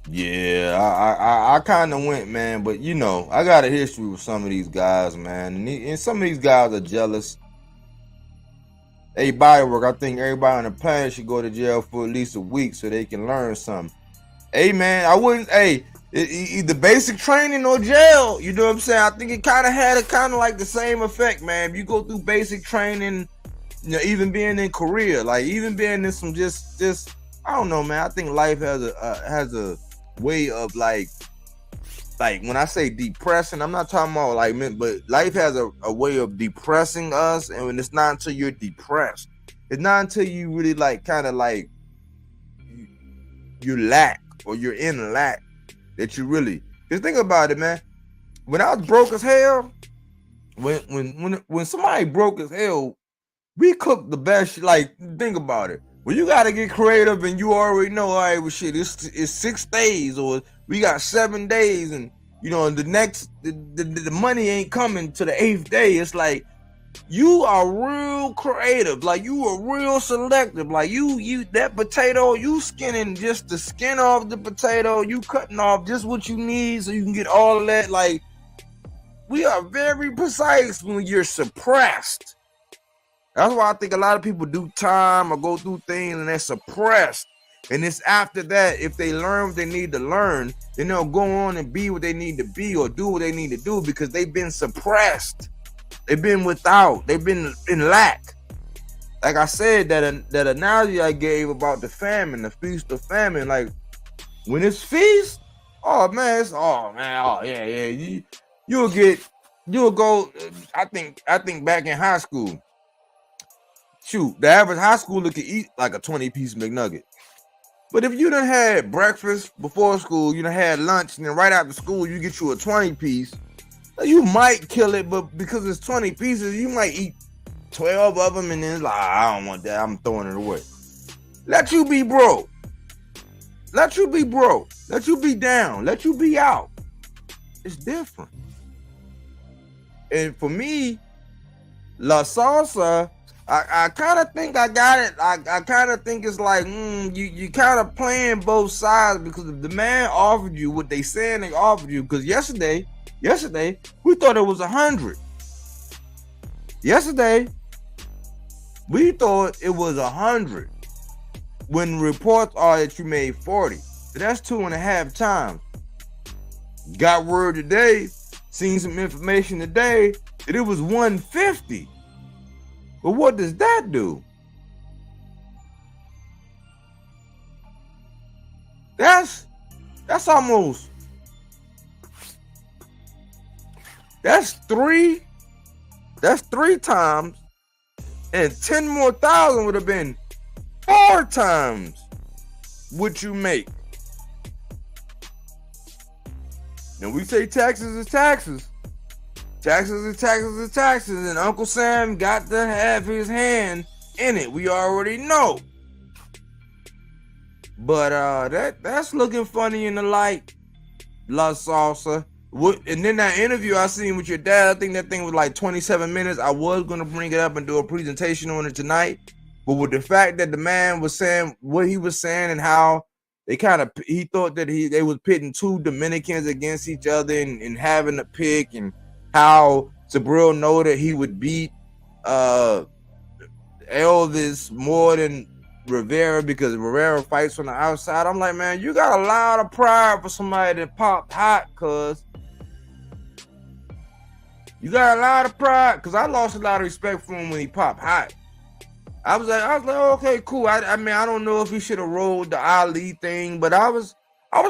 Yeah, I kind of went, man. But, I got a history with some of these guys, man. And some of these guys are jealous. Hey, Bodywork, I think everybody on the planet should go to jail for at least a week so they can learn something. Hey, man, I wouldn't, either basic training or jail, you know what I'm saying? I think it kind of had like the same effect, man. If you go through basic training, even being in Korea, like even being in some just I don't know, man. I think life has a way of like when I say depressing, I'm not talking about but life has a way of depressing us, and when it's not until you're depressed, it's not until you really you lack or you're in lack that you really, just think about it, man. When I was broke as hell, when somebody broke as hell, we cook the best shit. Like, think about it. When you gotta get creative and you already know, all right, well, shit, it's 6 days or we got 7 days, and you know, the next the money ain't coming to the 8th day. It's like you are real creative, like you are real selective. Like you that potato, you skinning just the skin off the potato, you cutting off just what you need so you can get all of that. Like, we are very precise when you're suppressed. That's why I think a lot of people do time or go through things and they're suppressed. And it's after that, if they learn what they need to learn, then they'll go on and be what they need to be or do what they need to do because they've been suppressed. They've been without. They've been in lack. Like I said, that analogy I gave about the famine, the feast of famine. Like, when it's feast, oh man, you'll go. I think back in high school, shoot, the average high schooler could eat like a 20-piece McNugget. But if you done had breakfast before school, you done had lunch, and then right after school, you get you a 20-piece, you might kill it, but because it's 20 pieces, you might eat 12 of them, and then it's like, I don't want that, I'm throwing it away. Let you be broke. Let you be broke. Let you be down. Let you be out. It's different. And for me, La Salsa, I kind of think I got it. I kind of think it's like, you kind of playing both sides, because if the man offered you what they saying they offered you, because yesterday, we thought it was 100. Yesterday, we thought it was 100. When reports are that you made 40. So that's 2.5 times. Got word today, seen some information today, that it was 150. But what does that do? That's almost, that's three times, and 10 more thousand would have been 4 times what you make. Now we say taxes is taxes. Taxes is taxes is taxes, and Uncle Sam got to have his hand in it. We already know. But that's looking funny in the light, La Salsa. And then that interview I seen with your dad, I think that thing was like 27 minutes. I was gonna bring it up and do a presentation on it tonight, but with the fact that the man was saying what he was saying and how he thought that they was pitting 2 Dominicans against each other and having to pick, and how Subriel know that he would beat Elvis more than Rivera because Rivera fights from the outside. I'm like, man, you got a lot of pride for somebody that popped hot, cuz. You got a lot of pride, because I lost a lot of respect for him when he popped hot. I was like, okay, cool. I mean, I don't know if he should have rolled the Ali thing, but I was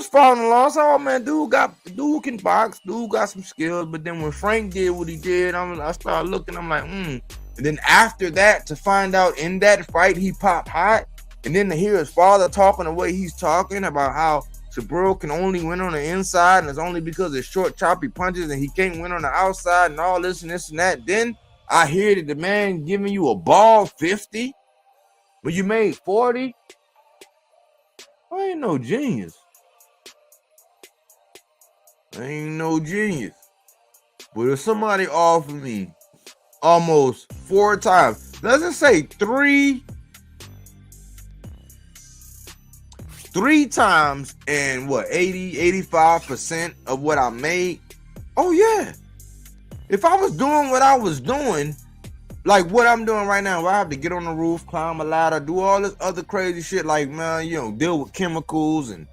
following along. I said, oh man, dude can box, dude got some skills. But then when Frank did what he did, I started looking, I'm like, And then after that, to find out in that fight he popped hot, and then to hear his father talking the way he's talking about how Subriel can only win on the inside, and it's only because of short, choppy punches, and he can't win on the outside, and all this and this and that. Then I hear that the man giving you a ball 50, but you made 40. I ain't no genius. But if somebody offered me almost 4 times, let's just say three times, and 85% of what I made, oh yeah. If I was doing what I was doing, like what I'm doing right now, where I have to get on the roof, climb a ladder, do all this other crazy shit, like, man, deal with chemicals and,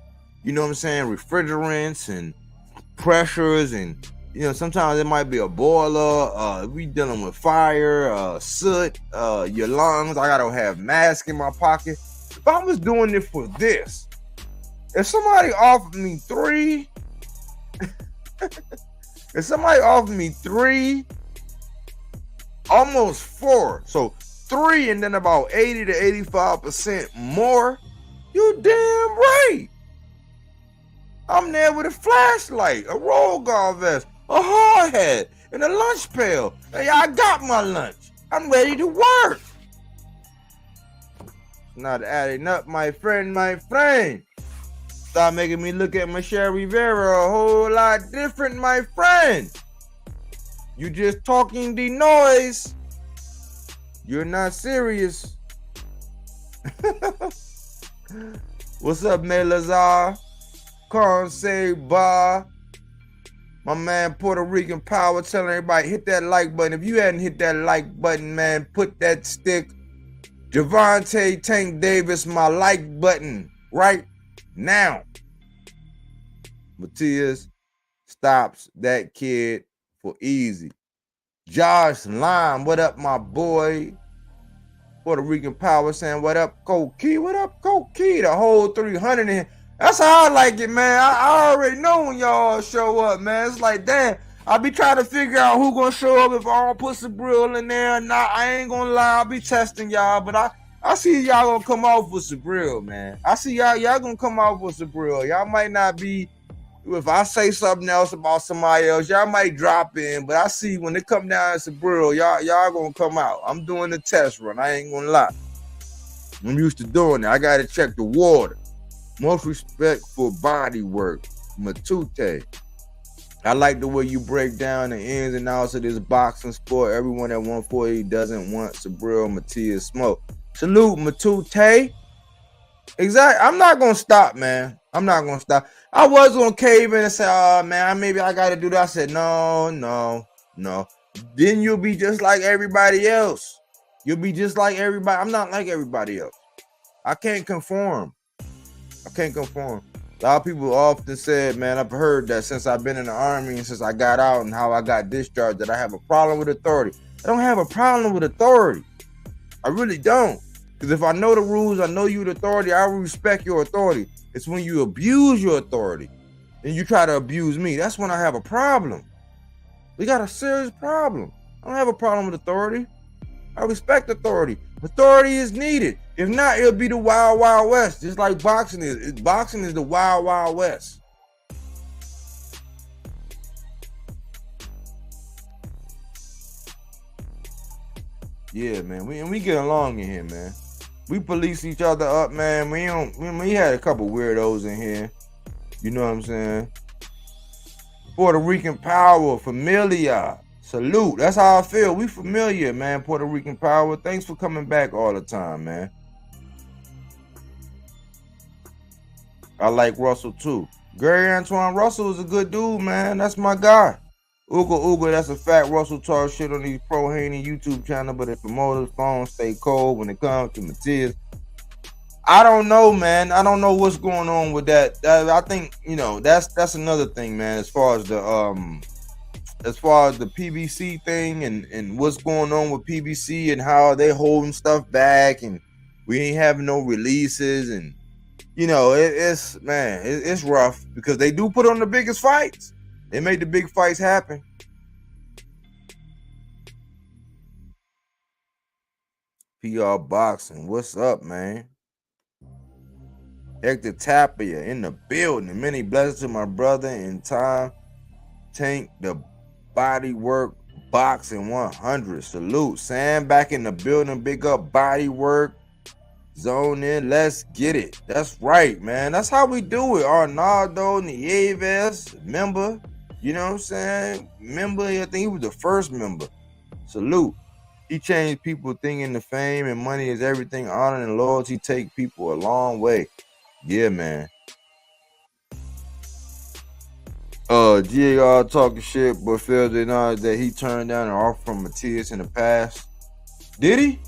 refrigerants and pressures, and, sometimes it might be a boiler, we dealing with fire, soot, your lungs, I gotta have mask in my pocket. If I was doing it for this, if somebody offered me 3, almost 4, so 3 and then about 80 to 85% more, you damn right. I'm there with a flashlight, a roll guard vest, a hard hat, in the lunch pail. Hey, I got my lunch. I'm ready to work. Not adding up, my friend, my friend. Stop making me look at Michel Rivera a whole lot different, my friend. You just talking the noise. You're not serious. What's up, Melazar? Conseil Bar. My man Puerto Rican Power telling everybody hit that like button. If you hadn't hit that like button, man, put that stick. Javante Tank Davis, my like button right now. Matias stops that kid for easy. Josh Lime, what up, my boy? Puerto Rican Power saying, what up, Coke Key? What up, Coke Key? The whole 300 in here. That's how I like it, man. I already know when y'all show up, man. It's like, damn, I be trying to figure out who gonna show up if I don't put Subriel in there or not. I ain't gonna lie, I'll be testing y'all, but I see y'all gonna come off with Subriel, man. I see y'all gonna come off with Subriel. Y'all might not be, if I say something else about somebody else, y'all might drop in, but I see when it come down to Subriel, y'all gonna come out. I'm doing the test run, I ain't gonna lie. I'm used to doing it. I gotta check the water. Most respect for body work, Matute. I like the way you break down the ins and outs of this boxing sport. Everyone at 140 doesn't want Subriel Matias smoke. Salute, Matute. Exactly. I'm not gonna stop, man. I'm not gonna stop. I was gonna cave in and say, oh man, maybe I gotta do that. I said, no. Then you'll be just like everybody else. You'll be just like everybody. I'm not like everybody else. I can't conform. A lot of people often said, man, I've heard that since I've been in the Army and since I got out and how I got discharged, that I have a problem with authority. I don't have a problem with authority. I really don't. Because if I know the rules, I know you're the authority, I will respect your authority. It's when you abuse your authority and you try to abuse me, that's when I have a problem. We got a serious problem. I don't have a problem with authority. I respect authority. Authority is needed. If not, it'll be the wild, wild west, just like boxing is. Boxing is the wild, wild west. Yeah, man. We get along in here, man. We police each other up, man. We had a couple weirdos in here. You know what I'm saying? Puerto Rican Power, familiar. Salute. That's how I feel. We familiar, man. Puerto Rican Power. Thanks for coming back all the time, man. I like Russell too. Gary Antoine Russell is a good dude, man. That's my guy. Ooga, that's a fact. Russell talks shit on these Pro Haney YouTube channel, but if promoters' phones stay cold when it comes to Matias. I don't know, man. I don't know what's going on with that. I think, you know, that's another thing, man, as far as the PBC thing and what's going on with PBC and how they holding stuff back and we ain't having no releases and, you know, it's rough because they do put on the biggest fights. They made the big fights happen. PR Boxing, what's up, man? Hector Tapia in the building. Many blessings to my brother in time. Tank the body work boxing 100. Salute. Sam back in the building. Big up body work. Zone in. Let's get it. That's right, man. That's how we do it. Arnaldo Nieves, member. You know what I'm saying? Member. I think he was the first member. Salute. He changed people thinking the fame and money is everything. Honor and loyalty take people a long way. Yeah, man. GAR talking shit, but failed to acknowledge that he turned down an offer from Matias in the past. Did he?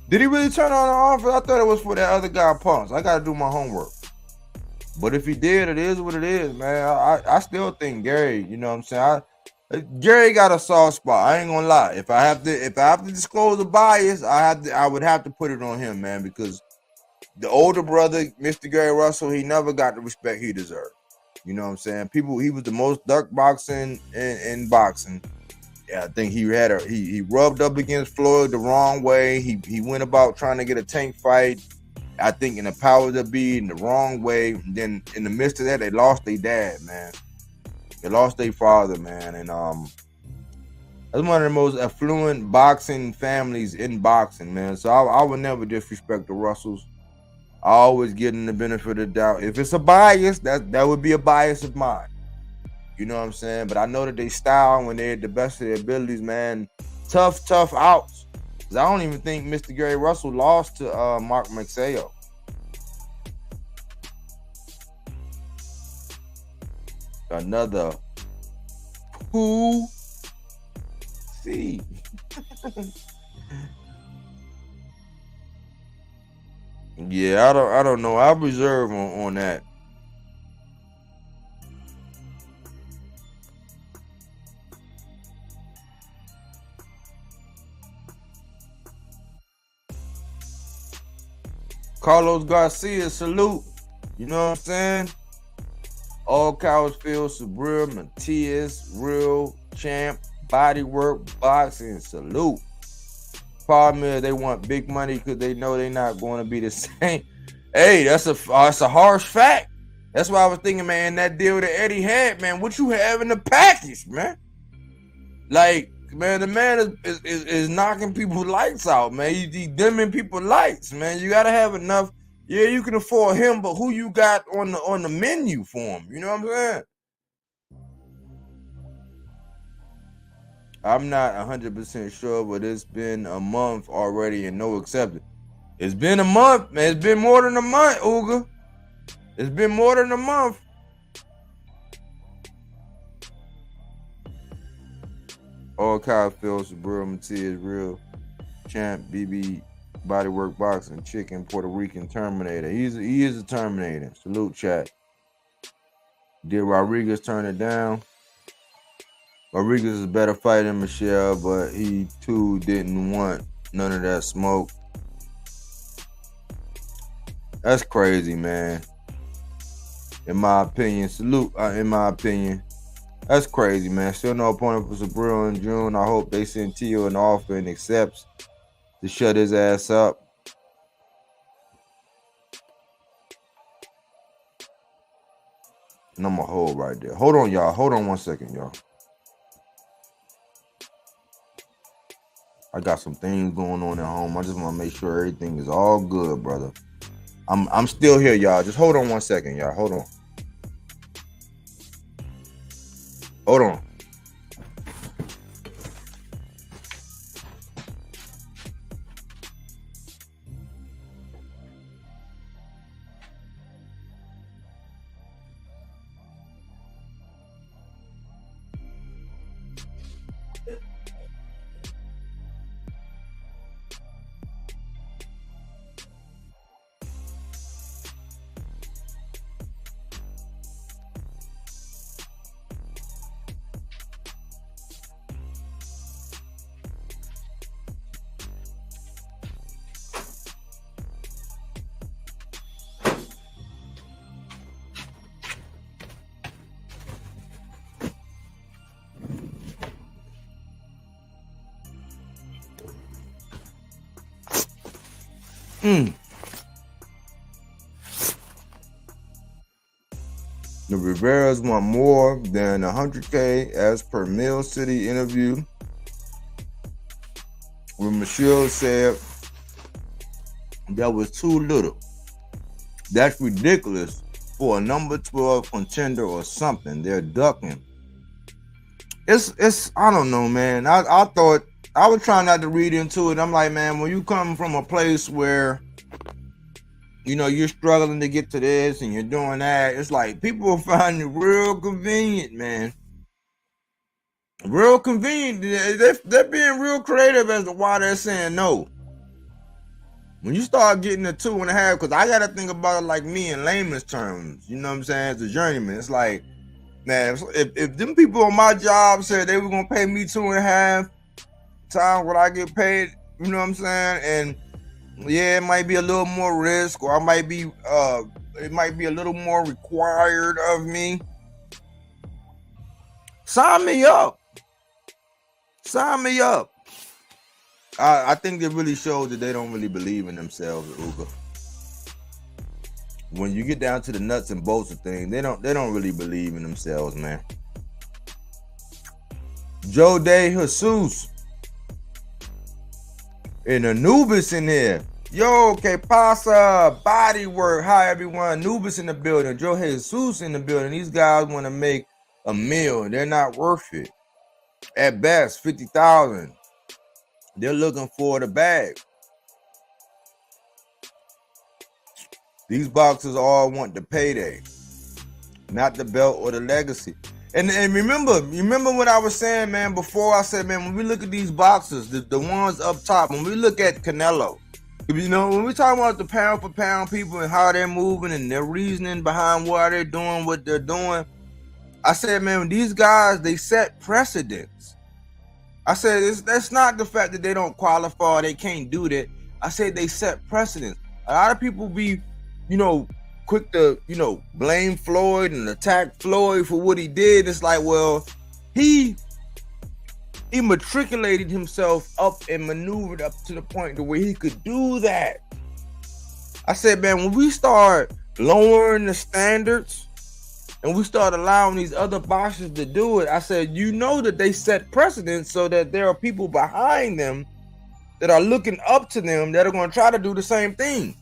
Did he really turn down an offer? I thought it was for that other guy, Punks. I gotta do my homework. But if he did, it is what it is, man. I still think Gary, you know what I'm saying? Gary got a soft spot. I ain't gonna lie. If I have to disclose a bias, I would have to put it on him, man, because the older brother, Mr. Gary Russell, he never got the respect he deserved. You know what I'm saying? He was the most duck boxing in boxing. Yeah, I think he rubbed up against Floyd the wrong way. He went about trying to get a Tank fight. I think in the powers that be in the wrong way. And then in the midst of that, they lost their dad, man. They lost their father, man. And That's one of the most affluent boxing families in boxing, man. So I would never disrespect the Russells. I always give them the benefit of the doubt. If it's a bias, that would be a bias of mine. You know what I'm saying? But I know that they style when they're at the best of their abilities, man. Tough outs. Because I don't even think Mr. Gary Russell lost to Mark Maxeo. Another see. Yeah, I don't know. I reserve on that. Carlos Garcia, salute. You know what I'm saying? All Cowards Field, Subriel Matias, real champ, bodywork, boxing, salute. Problem is they want big money because they know they're not going to be the same. Hey, that's a harsh fact. That's why I was thinking, man, that deal that Eddie had, man, what you have in the package, man? Like, man, the man is knocking people's lights out, man. He's dimming people's lights, man. You gotta have enough. Yeah, you can afford him, but who you got on the menu for him? You know what I'm saying? I'm not 100% sure, but it's been a month already and no acceptance. It's been a month, man. It's been more than a month, Uga. It's been more than a month. All Kyle Fields, Subriel Matias, real champ, BB, bodywork boxing, chicken, Puerto Rican Terminator. He is a Terminator. Salute, chat. Did Rodriguez turn it down? Rodriguez is a better fighter than Michel, but he too didn't want none of that smoke. That's crazy, man. In my opinion, in my opinion, that's crazy, man. Still no opponent for Subriel in June. I hope they send Tio an offer and accepts to shut his ass up. And I'm going to hold right there. Hold on, y'all. Hold on 1 second, y'all. I got some things going on at home. I just want to make sure everything is all good, brother. I'm still here, y'all. Just hold on 1 second, y'all. Hold on. Hold on. The Riveras want more than 100K as per Mill City interview. When Michelle said that was too little. That's ridiculous for a number 12 contender or something. They're ducking. It's I don't know, man. I thought I was trying not to read into it. I'm like, man, when you come from a place where you know you're struggling to get to this and you're doing that, it's like people find it real convenient, man. Real convenient. They're being real creative as to why they're saying no. When you start getting to 2.5, because I gotta think about it like me in layman's terms. You know what I'm saying? As a journeyman, it's like, man, if them people on my job said they were gonna pay me 2.5 times what I get paid, you know what I'm saying? And yeah, it might be a little more risk, or it might be a little more required of me. Sign me up. Sign me up. I think it really shows that they don't really believe in themselves, Uga. When you get down to the nuts and bolts of things, they don't really believe in themselves, man. Joe De Jesus. And Anubis in there. Yo, que pasa? Bodywork. Hi, everyone. Anubis in the building. Joe Jesus in the building. These guys want to make a meal. They're not worth it. At best, 50,000. They're looking for the bag. These boxers all want the payday, not the belt or the legacy. And remember what I was saying, man, before. I said, man, when we look at these boxers, the ones up top, when we look at Canelo, you know, when we talk about the pound for pound people and how they're moving and their reasoning behind why they're doing what they're doing, I said, man, these guys, they set precedents. I said, that's not the fact that they don't qualify or they can't do that. I said they set precedents. A lot of people be, you know, quick to, you know, blame Floyd and attack Floyd for what he did. It's like, well, he matriculated himself up and maneuvered up to the point to where he could do that. I said, man, when we start lowering the standards and we start allowing these other boxers to do it, I said, you know that they set precedents so that there are people behind them that are looking up to them that are going to try to do the same thing.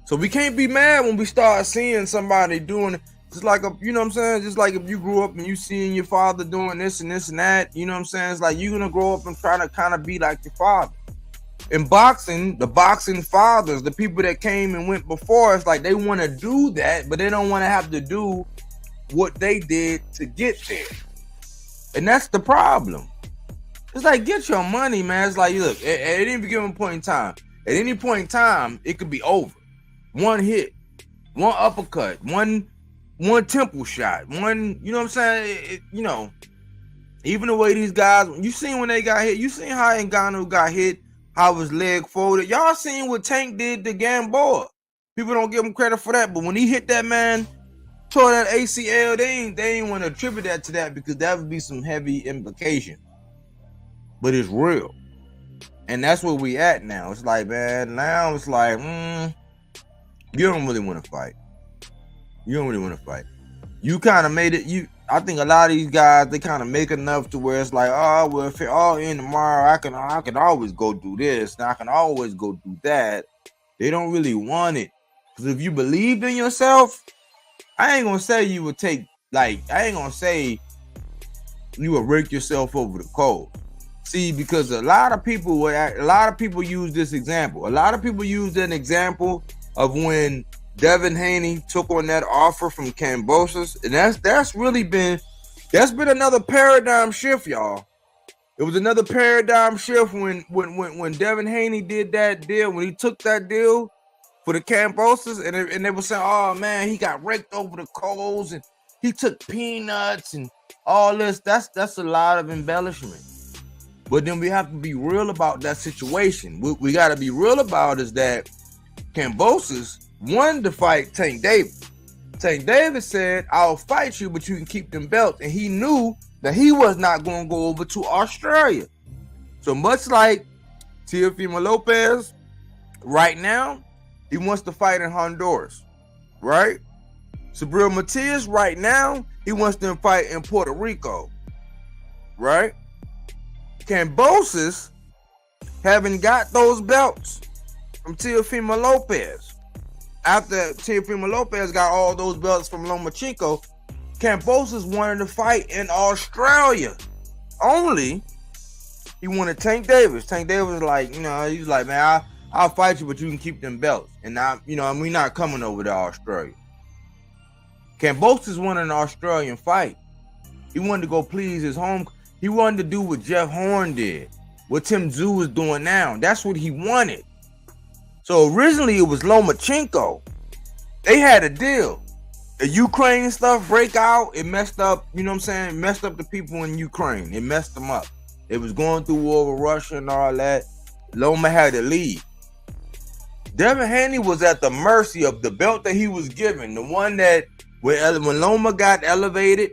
So we can't be mad when we start seeing somebody doing it. Just like, you know what I'm saying? Just like if you grew up and you seeing your father doing this and this and that, you know what I'm saying? It's like you're going to grow up and try to kind of be like your father. In boxing, the boxing fathers, the people that came and went before us, like they want to do that, but they don't want to have to do what they did to get there. And that's the problem. It's like, get your money, man. It's like, look, at any given point in time, it could be over. One hit, one uppercut, one temple shot, one, you know what I'm saying? You know, even the way these guys, you seen when they got hit, you seen how Ngannou got hit, how his leg folded. Y'all seen what Tank did to Gamboa. People don't give him credit for that, but when he hit that man, tore that ACL, they ain't want to attribute that to that because that would be some heavy implication. But it's real. And that's where we at now. It's like, man, now it's like, you don't really want to fight. You kind of made it. I think a lot of these guys, they kind of make enough to where it's like, oh, well, if it all in tomorrow, I can always go do this. And I can always go do that. They don't really want it. Because if you believed in yourself, I ain't going to say you would take, like, I ain't going to say you would rake yourself over the coals. See, because a lot of people use this example. A lot of people use that example of when Devlin Haney took on that offer from Kambosos, and that's been another paradigm shift, y'all. It was another paradigm shift when Devlin Haney did that deal, when he took that deal for the Kambosos, and they were saying, oh man, he got raked over the coals and he took peanuts and all this. That's a lot of embellishment. But then we have to be real about that situation. What we got to be real about is that Kambosos wanted to fight Tank Davis. Tank Davis said, I'll fight you, but you can keep them belts. And he knew that he was not going to go over to Australia. So much like Teofimo Lopez, right now, he wants to fight in Honduras, right? Subriel Matias, right now, he wants to fight in Puerto Rico, right? Kambosos haven't got those belts from Teofimo Lopez. After Teofimo Lopez got all those belts from Lomachenko, Kambosos wanted to fight in Australia. Only he wanted Tank Davis. Tank Davis was like, you know, he was like, man, I'll fight you, but you can keep them belts. And now, you know, we're not coming over to Australia. Kambosos wanted an Australian fight. He wanted to go please his home. He wanted to do what Jeff Horn did, what Tim Tszyu is doing now. That's what he wanted. So originally it was Lomachenko. They had a deal. The Ukraine stuff break out, it messed up, you know what I'm saying? It messed up the people in Ukraine. It messed them up. It was going through war with Russia and all that. Loma had to leave. Devlin Haney was at the mercy of the belt that he was given. The one that when Loma got elevated,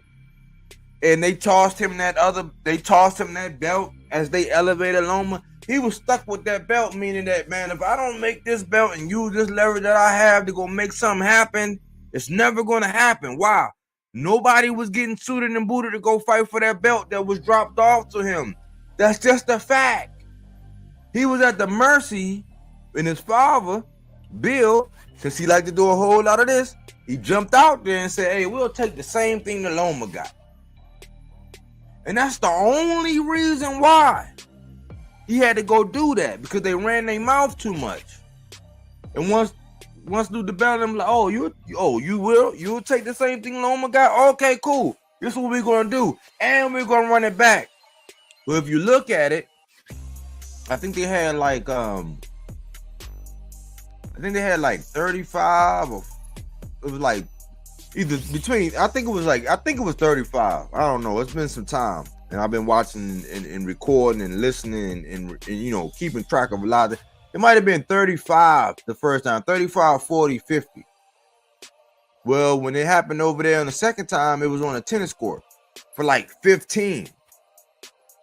and they tossed him that belt as they elevated Loma. He was stuck with that belt, meaning that, man, if I don't make this belt and use this leverage that I have to go make something happen, it's never going to happen. Wow. Nobody was getting suited and booted to go fight for that belt that was dropped off to him. That's just a fact. He was at the mercy, and his father, Bill, since he liked to do a whole lot of this, he jumped out there and said, hey, we'll take the same thing that Loma got. And that's the only reason why he had to go do that, because they ran their mouth too much. And once Luther Bell them like, you'll take the same thing Loma got? Okay, cool. This is what we're gonna do. And we're gonna run it back. Well, if you look at it, I think they had like 35, or it was like either between, I think it was 35. I don't know. It's been some time. And I've been watching and recording and listening and you know, keeping track of a lot of it. It might have been 35 the first time, 35, 40, 50. Well, when it happened over there on the second time, it was on a tennis court for like 15.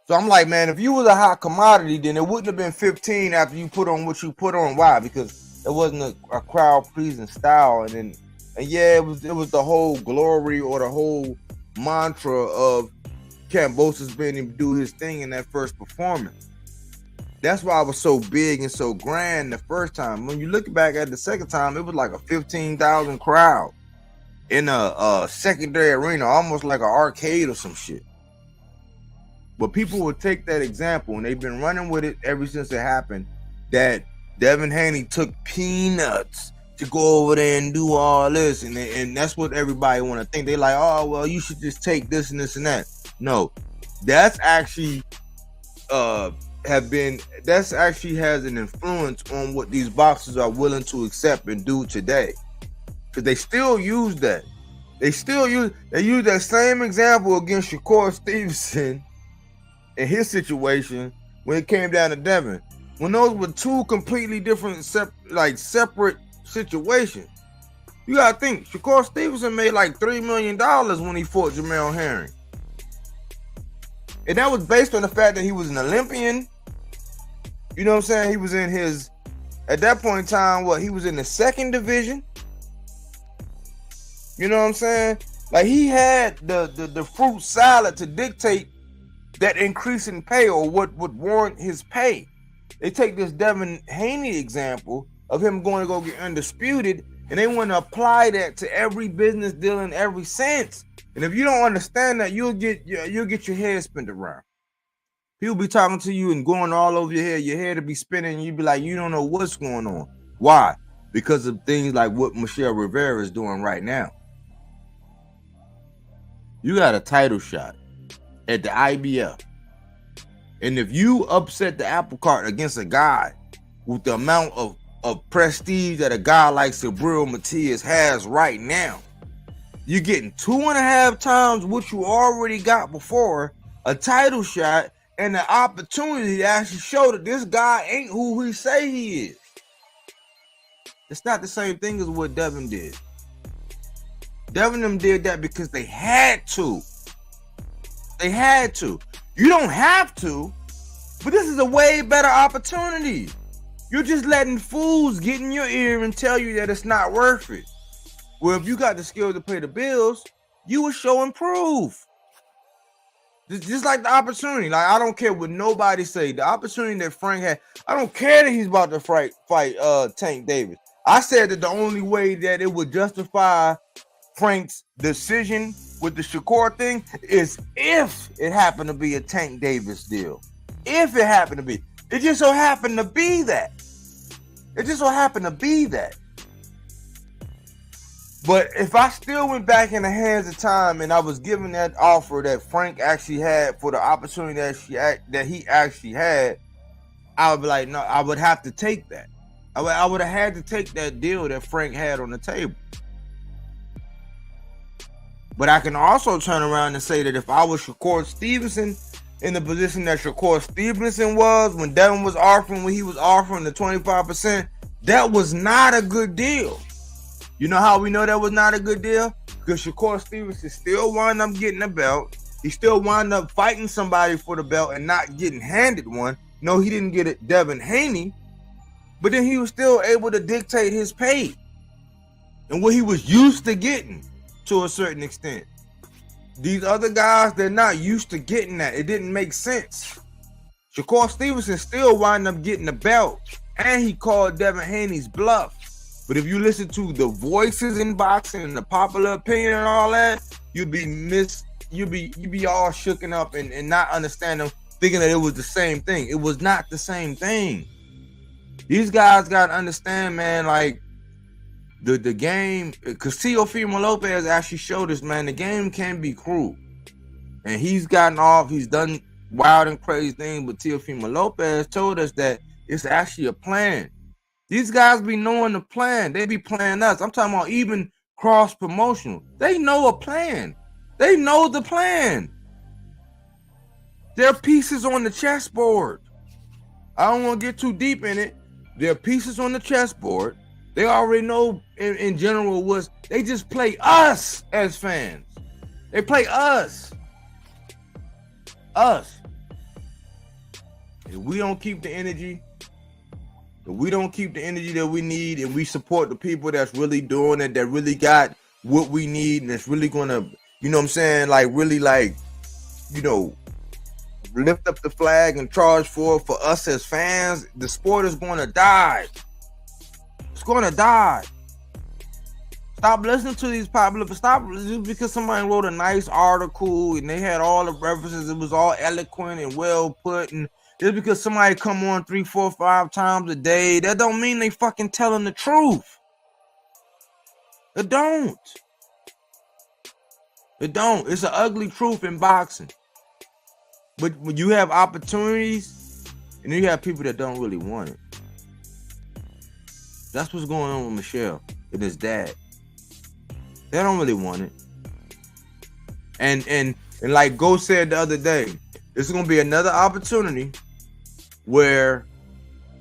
So I'm like, man, if you was a hot commodity, then it wouldn't have been 15 after you put on what you put on. Why? Because it wasn't a crowd pleasing style. And yeah, it was the whole glory or the whole mantra of Kambosos being able to do his thing in that first performance. That's why it was so big and so grand the first time. When you look back at the second time, it was like a 15,000 crowd in a secondary arena, almost like an arcade or some shit. But people would take that example, and they've been running with it ever since it happened, that Devlin Haney took peanuts to go over there and do all this, and that's what everybody want to think. They're like, oh, well, you should just take this and this and that. No, that's actually has an influence on what these boxers are willing to accept and do today, because they still use that. They use that same example against Shakur Stevenson in his situation when it came down to Devin, when those were two completely different separate situations. You gotta think, Shakur Stevenson made like $3 million when he fought Jamel Herring, and that was based on the fact that he was an Olympian. You know what I'm saying? He was in his, at that point in time, he was in the second division. You know what I'm saying? Like, he had the fruit salad to dictate that increase in pay, or what would warrant his pay. They take this Devlin Haney example of him going to go get undisputed, and they want to apply that to every business deal in every sense. And if you don't understand that, you'll get your head spun around. People be talking to you and going all over your head to be spinning, and you be like, you don't know what's going on. Why? Because of things like what Michel Rivera is doing right now. You got a title shot at the IBF, and if you upset the apple cart against a guy with the amount of prestige that a guy like Subriel Matias has right now, you're getting 2.5 times what you already got before, a title shot, and the opportunity to actually show that this guy ain't who he say he is. It's not the same thing as what Devin did. Devin them did that because they had to. They had to. You don't have to, but this is a way better opportunity. You're just letting fools get in your ear and tell you that it's not worth it. Well, if you got the skills to pay the bills, you will show and prove. Just like the opportunity. Like, I don't care what nobody say. The opportunity that Frank had, I don't care that he's about to fight Tank Davis. I said that the only way that it would justify Frank's decision with the Shakur thing is if it happened to be a Tank Davis deal. If it happened to be. It just so happened to be that. It just so happened to be that. But if I still went back in the hands of time and I was given that offer that Frank actually had for the opportunity that he actually had, I would be like, no, I would have to take that. I would have had to take that deal that Frank had on the table. But I can also turn around and say that if I was Shakur Stevenson in the position that Shakur Stevenson was when Devin was offering, when he was offering the 25%, that was not a good deal. You know how we know that was not a good deal? Because Shakur Stevenson still wound up getting a belt. He still wound up fighting somebody for the belt and not getting handed one. No, he didn't get it, Devlin Haney. But then he was still able to dictate his pay and what he was used to getting to a certain extent. These other guys, they're not used to getting that. It didn't make sense. Shakur Stevenson still wind up getting the belt, and he called Devlin Haney's bluff. But if you listen to the voices in boxing and the popular opinion and all that, you'd be all shooken up and not understanding, thinking that it was the same thing. It was not the same thing. These guys got to understand, man, like the game, because Teofimo Lopez actually showed us, man, the game can be cruel. And he's gotten off, he's done wild and crazy things, but Teofimo Lopez told us that it's actually a plan. These guys be knowing the plan. They be playing us. I'm talking about even cross-promotional. They know a plan. They know the plan. There are pieces on the chessboard. I don't want to get too deep in it. There are pieces on the chessboard. They already know in general was they just play us as fans. They play us. Us. If we don't keep the energy, if we don't keep the energy that we need, and we support the people that's really doing it, that really got what we need, and that's really gonna, you know what I'm saying, like really like, you know, lift up the flag and charge for us as fans, the sport is gonna die. It's gonna die. Stop listening to these popular, stop just because somebody wrote a nice article and they had all the references, it was all eloquent and well put, and just because somebody come on 3, 4, 5 times a day, that don't mean they fucking telling the truth. It don't. It don't. It's an ugly truth in boxing. But when you have opportunities, and you have people that don't really want it. That's what's going on with Michel and his dad. They don't really want it. And like Go said the other day, this is gonna be another opportunity where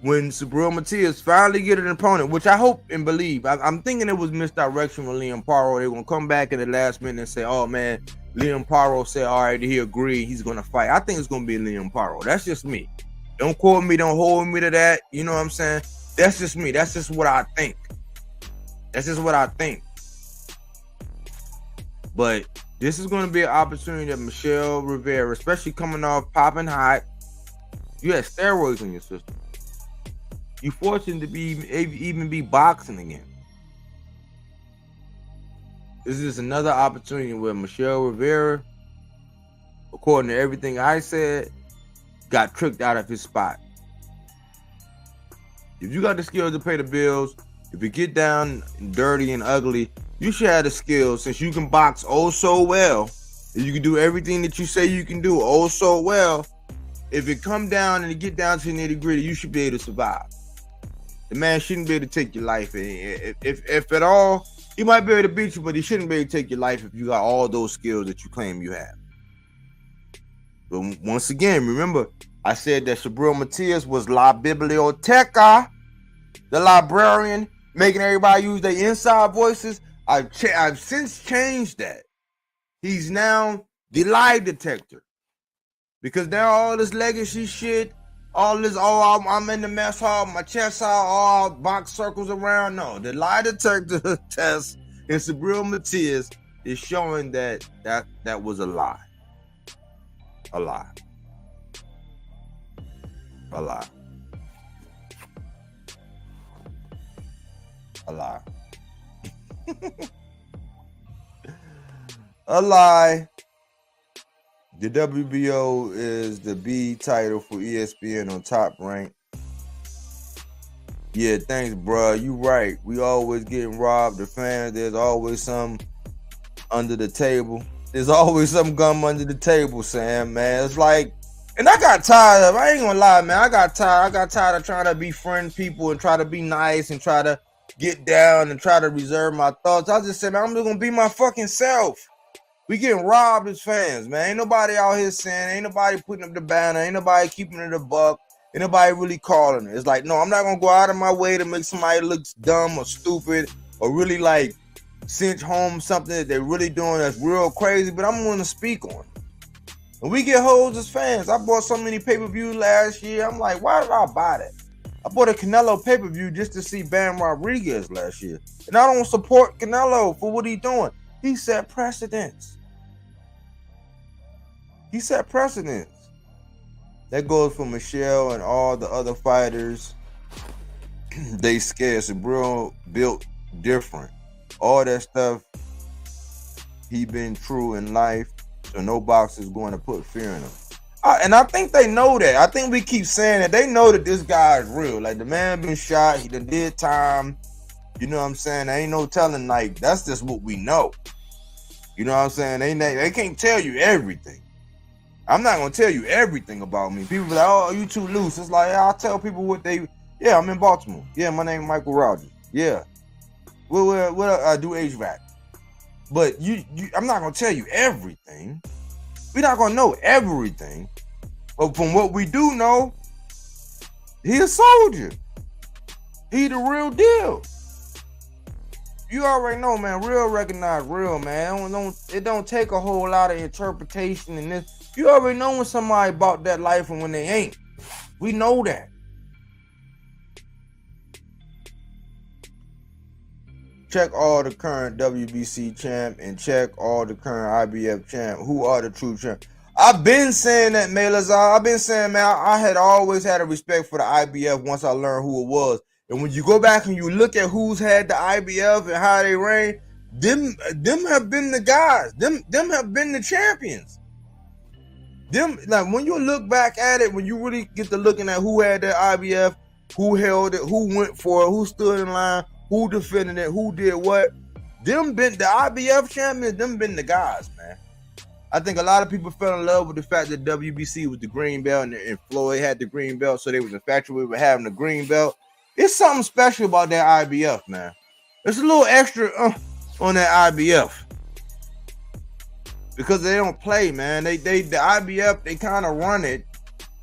when Subriel Matias finally get an opponent, which I hope and believe, I'm thinking it was misdirection with Liam Paro. They're gonna come back in the last minute and say, oh man, Liam Paro said, all right, he agreed, he's gonna fight. I think it's gonna be Liam Paro. That's just me. Don't quote me, don't hold me to that. You know what I'm saying? That's just me. That's just what I think. That's just what I think. But this is going to be an opportunity that Michel Rivera, especially coming off popping hot, you had steroids in your system. You fortunate to be even be boxing again. This is another opportunity where Michel Rivera, according to everything I said, got tricked out of his spot. If you got the skills to pay the bills, if you get down and dirty and ugly, you should have the skills, since you can box oh so well, and you can do everything that you say you can do oh so well. If it come down and it get down to the nitty gritty, you should be able to survive. The man shouldn't be able to take your life. If at all, he might be able to beat you, but he shouldn't be able to take your life if you got all those skills that you claim you have. But once again, remember, I said that Subriel Matias was La Biblioteca, the librarian, making everybody use their inside voices. I've since changed that. He's now the lie detector. Because now all this legacy shit, all this, oh, I'm in the mess hall, my chest hall, all box circles around. No, the lie detector test in Subriel Matias is showing that was a lie. A lie. A lie. A lie. A lie. The WBO is the B title for ESPN on Top Rank. Yeah, thanks, bro. You right. We always getting robbed. The fans, there's always some under the table. There's always some gum under the table, Sam, man. It's like, and I got tired of, I ain't gonna lie, man. I got tired of trying to befriend people and try to be nice and try to get down and try to reserve my thoughts. I just said, man, I'm just gonna be my fucking self. We getting robbed as fans, man. Ain't nobody out here saying, ain't nobody putting up the banner, ain't nobody keeping it a buck, ain't nobody really calling it. It's like, no, I'm not gonna go out of my way to make somebody look dumb or stupid or really like cinch home something that they're really doing that's real crazy, but I'm gonna speak on it. And we get hoes as fans. I bought so many pay-per-views last year. I'm like, why did I buy that? I bought a Canelo pay-per-view just to see Bam Rodriguez last year. And I don't support Canelo for what he's doing. He set precedents. He set precedence. That goes for Michel and all the other fighters. They scared. Subriel built different. All that stuff, he been true in life, so no boxer's going to put fear in him. And I think they know that. I think we keep saying that. They know that this guy is real. Like, the man been shot. He done did time. You know what I'm saying? There ain't no telling. Like, that's just what we know. You know what I'm saying? They can't tell you everything. I'm not going to tell you everything about me. People be like, oh, you too loose. It's like, I'll tell people what they... Yeah, I'm in Baltimore. Yeah, my name is Michael Rogers. Yeah. What I do HVAC. But I'm not going to tell you everything. We're not going to know everything. But from what we do know, he a soldier. He the real deal. You already know, man. Real recognize real, man. It don't take a whole lot of interpretation in this. You already know when somebody bought that life and when they ain't. We know that. Check all the current WBC champ and check all the current IBF champ. Who are the true champ? I've been saying that, Melazar. I've been saying, man, I had always had a respect for the IBF once I learned who it was. And when you go back and you look at who's had the IBF and how they reign, them have been the guys. Them have been the champions. Them, like, when you look back at it, when you really get to looking at who had that IBF, who held it, who went for it, who stood in line, who defended it, who did what, them been the IBF champions, them been the guys, man. I think a lot of people fell in love with the fact that WBC was the green belt and Floyd had the green belt, so they was infatuated with having the green belt. It's something special about that IBF, man. There's a little extra on that IBF. Because they don't play, man. The IBF, they kind of run it.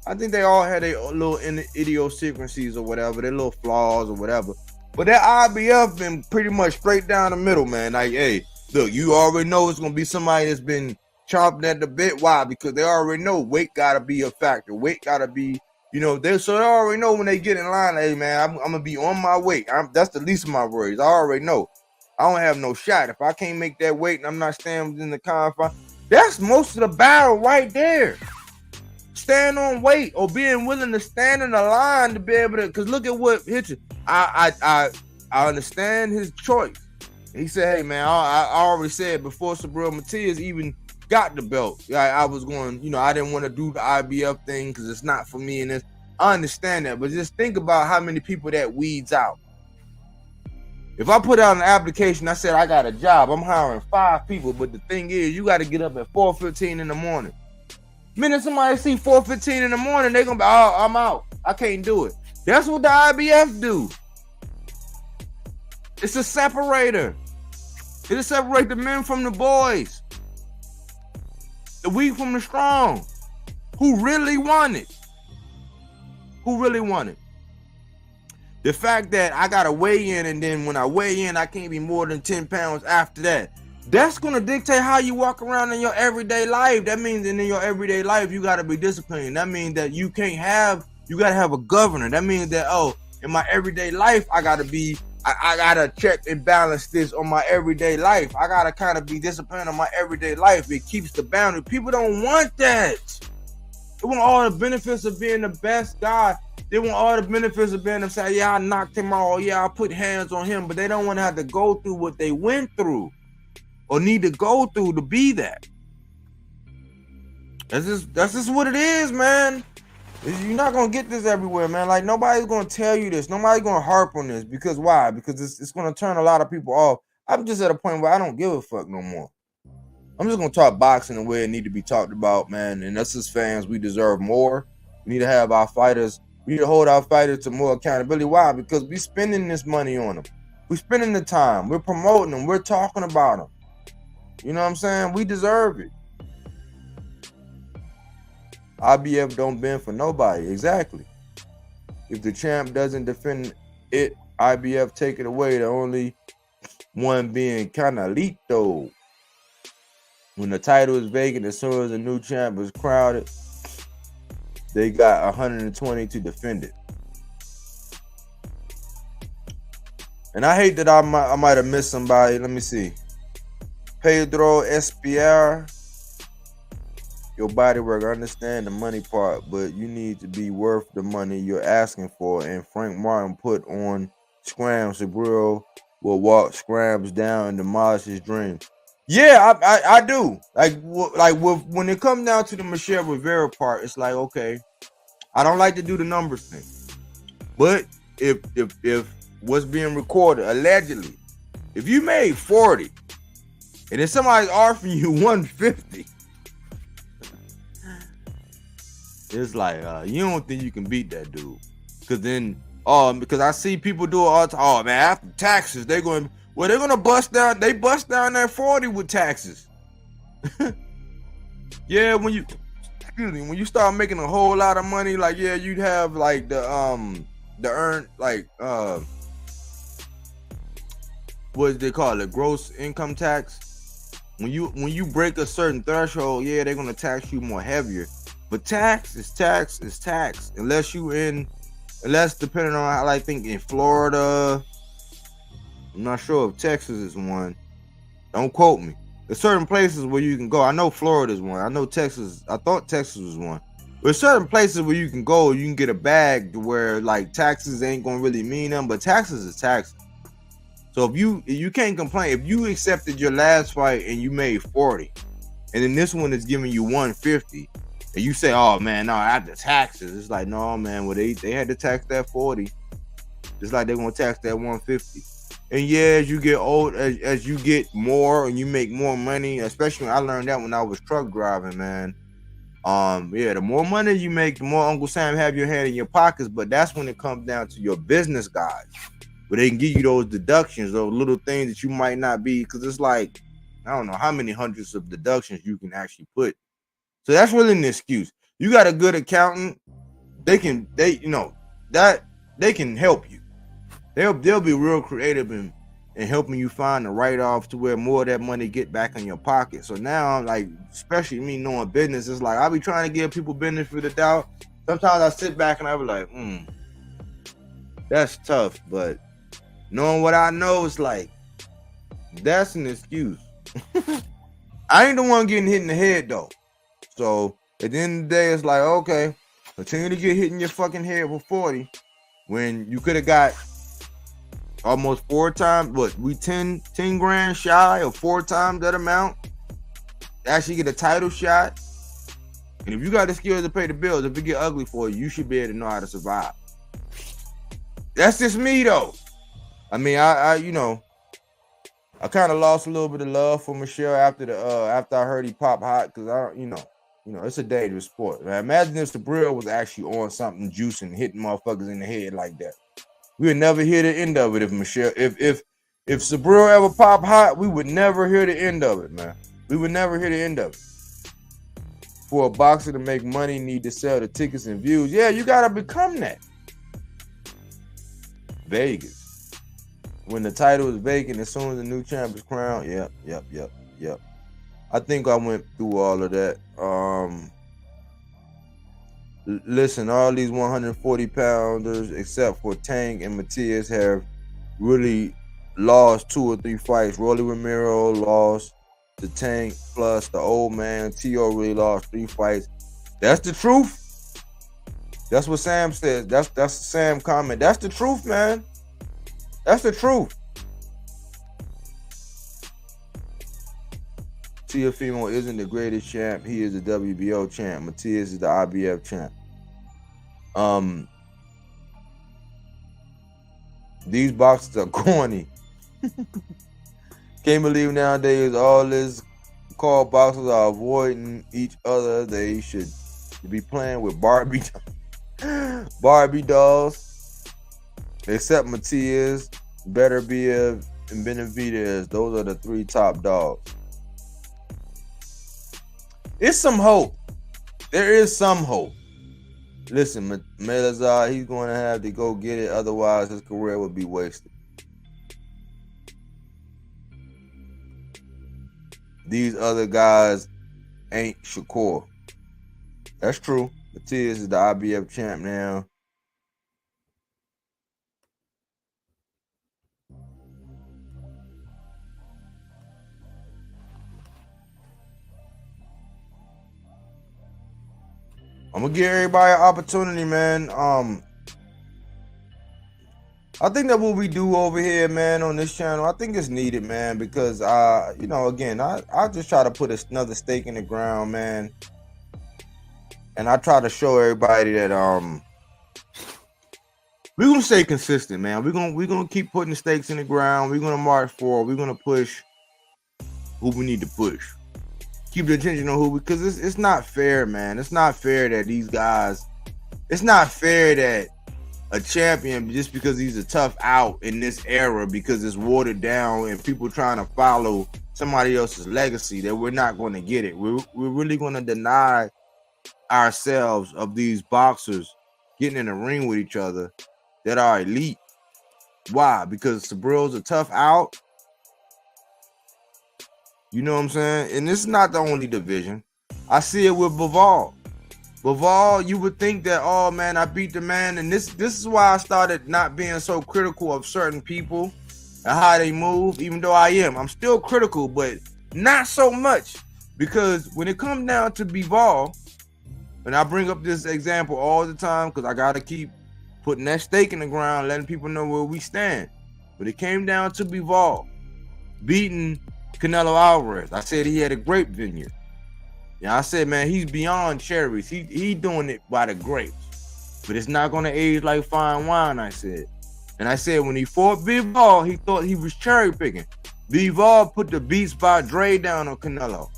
I think they all had their little idiosyncrasies or whatever, their little flaws or whatever. But that IBF been pretty much straight down the middle, man. Like, hey, look, you already know it's going to be somebody that's been chomping at the bit. Why? Because they already know weight got to be a factor. Weight got to be, so they already know when they get in line, hey, man, I'm going to be on my weight. That's the least of my worries. I already know. I don't have no shot. If I can't make that weight and I'm not staying within the confines, that's most of the battle right there. Stand on weight or being willing to stand in the line to be able to, because look at what hit you. I understand his choice. He said, hey, man, I already said before Subriel Matias even got the belt, I was going, I didn't want to do the IBF thing because it's not for me and this. I understand that, but just think about how many people that weeds out. If I put out an application, I said I got a job, I'm hiring 5 people, but the thing is, you got to get up at 4:15 in the morning. Minute somebody see 4:15 in the morning, they're going to be, oh, I'm out. I can't do it. That's what the IBF do. It's a separator. It'll separate the men from the boys. The weak from the strong. Who really want it? Who really want it? The fact that I got to weigh in, and then when I weigh in, I can't be more than 10 pounds after that. That's going to dictate how you walk around in your everyday life. That means in your everyday life, you got to be disciplined. That means that you got to have a governor. That means that, in my everyday life, I got to check and balance this on my everyday life. I got to kind of be disciplined on my everyday life. It keeps the boundary. People don't want that. They want all the benefits of being the best guy. They want all the benefits of being say, yeah, I knocked him out. Yeah, I put hands on him. But they don't want to have to go through what they went through or need to go through to be that. That's just what it is, man. You're not going to get this everywhere, man. Like, nobody's going to tell you this. Nobody's going to harp on this. Because why? Because it's going to turn a lot of people off. I'm just at a point where I don't give a fuck no more. I'm just going to talk boxing the way it need to be talked about, man. And us as fans, we deserve more. We need to have our fighters. We need to hold our fighters to more accountability. Why? Because we're spending this money on them. We're spending the time. We're promoting them. We're talking about them. You know what I'm saying? We deserve it. IBF don't bend for nobody. Exactly. If the champ doesn't defend it, IBF take it away. The only one being Canalito. When the title is vacant, as soon as a new champ is crowded, they got 120 to defend it. And I hate that I might have missed somebody. Let me see. Pedro Espiar. your body work. I understand the money part, but you need to be worth the money you're asking for. And Frank Martin put on Scram. Subriel will walk Scrams down and demolish his dreams. Yeah, I do. When it comes down to the Michel Rivera part, it's like, okay, I don't like to do the numbers thing, but if what's being recorded allegedly, if you made 40 and then somebody's offering you 150, it's like you don't think you can beat that dude. Because I see people do it all the time. Oh man, after taxes, they're gonna bust down that 40 with taxes. Yeah, when you start making a whole lot of money, like, yeah, you'd have like the earn, like what they call it, gross income tax. When you break a certain threshold, yeah, they're gonna tax you more heavier. But tax is tax, unless depending on, I think in Florida, I'm not sure if Texas is one. Don't quote me. There's certain places where you can go. I know Florida is one. I know Texas. I thought Texas was one. But there's certain places where you can go. You can get a bag to where like taxes ain't gonna really mean them, but taxes is taxes. So if you can't complain. If you accepted your last fight and you made 40, and then this one is giving you 150, and you say, "Oh man, no, after taxes," it's like, no, man. Well, they had to tax that 40, just like they're gonna tax that 150. And yeah, as you get old, as you get more and you make more money, especially when I learned that when I was truck driving, man. Yeah, the more money you make, the more Uncle Sam have your hand in your pockets. But that's when it comes down to your business guys, where they can give you those deductions, those little things that you might not be, because it's like, I don't know how many hundreds of deductions you can actually put. So that's really an excuse. You got a good accountant, they can help you. They'll be real creative in helping you find the write-off to where more of that money get back in your pocket. So now, like, especially me knowing business, it's like I be trying to give people benefit of the doubt. Sometimes I sit back and I be like, that's tough. But knowing what I know, it's like, that's an excuse. I ain't the one getting hit in the head though. So at the end of the day, it's like, okay, continue to get hit in your fucking head with 40 when you could have got almost 4 times, we 10 grand shy of 4 times that amount. Actually get a title shot. And if you got the skills to pay the bills, if it get ugly for you, you should be able to know how to survive. That's just me though. I mean, I kind of lost a little bit of love for Michel after I heard he pop hot, because it's a dangerous sport. Man, imagine if Subriel was actually on something juicing, hitting motherfuckers in the head like that. We would never hear the end of it if Subriel ever pop hot, we would never hear the end of it, man. We would never hear the end of it. For a boxer to make money, need to sell the tickets and views. Yeah, you gotta become that. Vegas. When the title is vacant, as soon as the new champ is crowned, yep. I think I went through all of that. Listen, all these 140 pounders, except for Tank and Matias, have really lost 2 or 3 fights. Rolly Romero lost to Tank, plus the old man T.O. really lost 3 fights. That's the truth. That's what Sam says. That's the Sam comment. That's the truth, man. That's the truth. Teofimo isn't the greatest champ. He is the WBO champ. Matias is the IBF champ. These boxers are corny. Can't believe nowadays all this called boxers are avoiding each other. They should be playing with Barbie dolls. Except Matias, Beterbiev, and Benavidez. Those are the 3 top dogs. It's some hope. There is some hope. Listen, Melazar, he's going to have to go get it. Otherwise, his career would be wasted. These other guys ain't Shakur. That's true. Matias is the IBF champ now. I'm gonna give everybody an opportunity, man. I think that what we do over here, man, on this channel, I think it's needed, man, because you know, again, I just try to put another stake in the ground, man. And I try to show everybody that we're gonna stay consistent, man. We're gonna keep putting stakes in the ground. We're gonna march forward. We're gonna push who we need to push. Keep the attention on who, because it's not fair, man. It's not fair that these guys. It's not fair that a champion, just because he's a tough out in this era, because it's watered down and people trying to follow somebody else's legacy, that we're not going to get it. We're really going to deny ourselves of these boxers getting in the ring with each other that are elite. Why? Because Subriel's a tough out. You know what I'm saying? And this is not the only division. I see it with Bivol. Bivol, you would think that, oh man, I beat the man. And this is why I started not being so critical of certain people and how they move, even though I am. I'm still critical, but not so much. Because when it comes down to Bivol, and I bring up this example all the time because I got to keep putting that stake in the ground, letting people know where we stand. But it came down to Bivol beating Canelo Alvarez. I said he had a grape vineyard. Yeah, I said, man, he's beyond cherries. He doing it by the grapes. But it's not going to age like fine wine, I said. And I said when he fought Bivol, he thought he was cherry picking. Bivol put the Beats by Dre down on Canelo.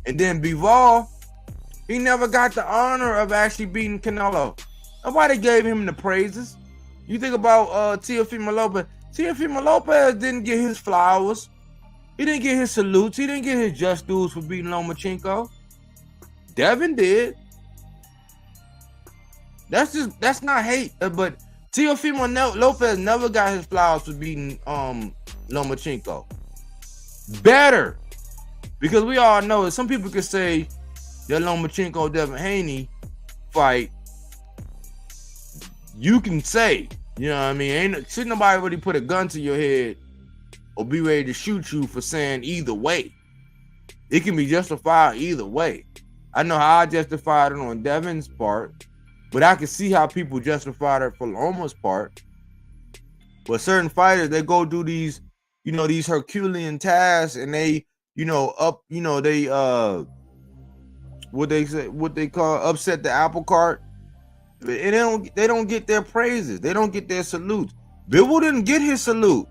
And then Bivol, he never got the honor of actually beating Canelo. Nobody gave him the praises. You think about Teofimo Lopez. Teofimo Lopez didn't get his flowers. He didn't get his salutes. He didn't get his just dues for beating Lomachenko. Devin did. That's not hate. But Teofimo Lopez never got his flowers for beating Lomachenko. Better. Because we all know that some people could say that Lomachenko Devlin Haney fight. You can say, you know what I mean? Shouldn't nobody really put a gun to your head or be ready to shoot you for saying either way. It can be justified either way. I know how I justified it on Devin's part, but I can see how people justified it for Loma's part. But certain fighters, they go do these, you know, these Herculean tasks, and they, you know, they what they call upset the apple cart. And they don't get their praises. They don't get their salutes. Bivol didn't get his salute.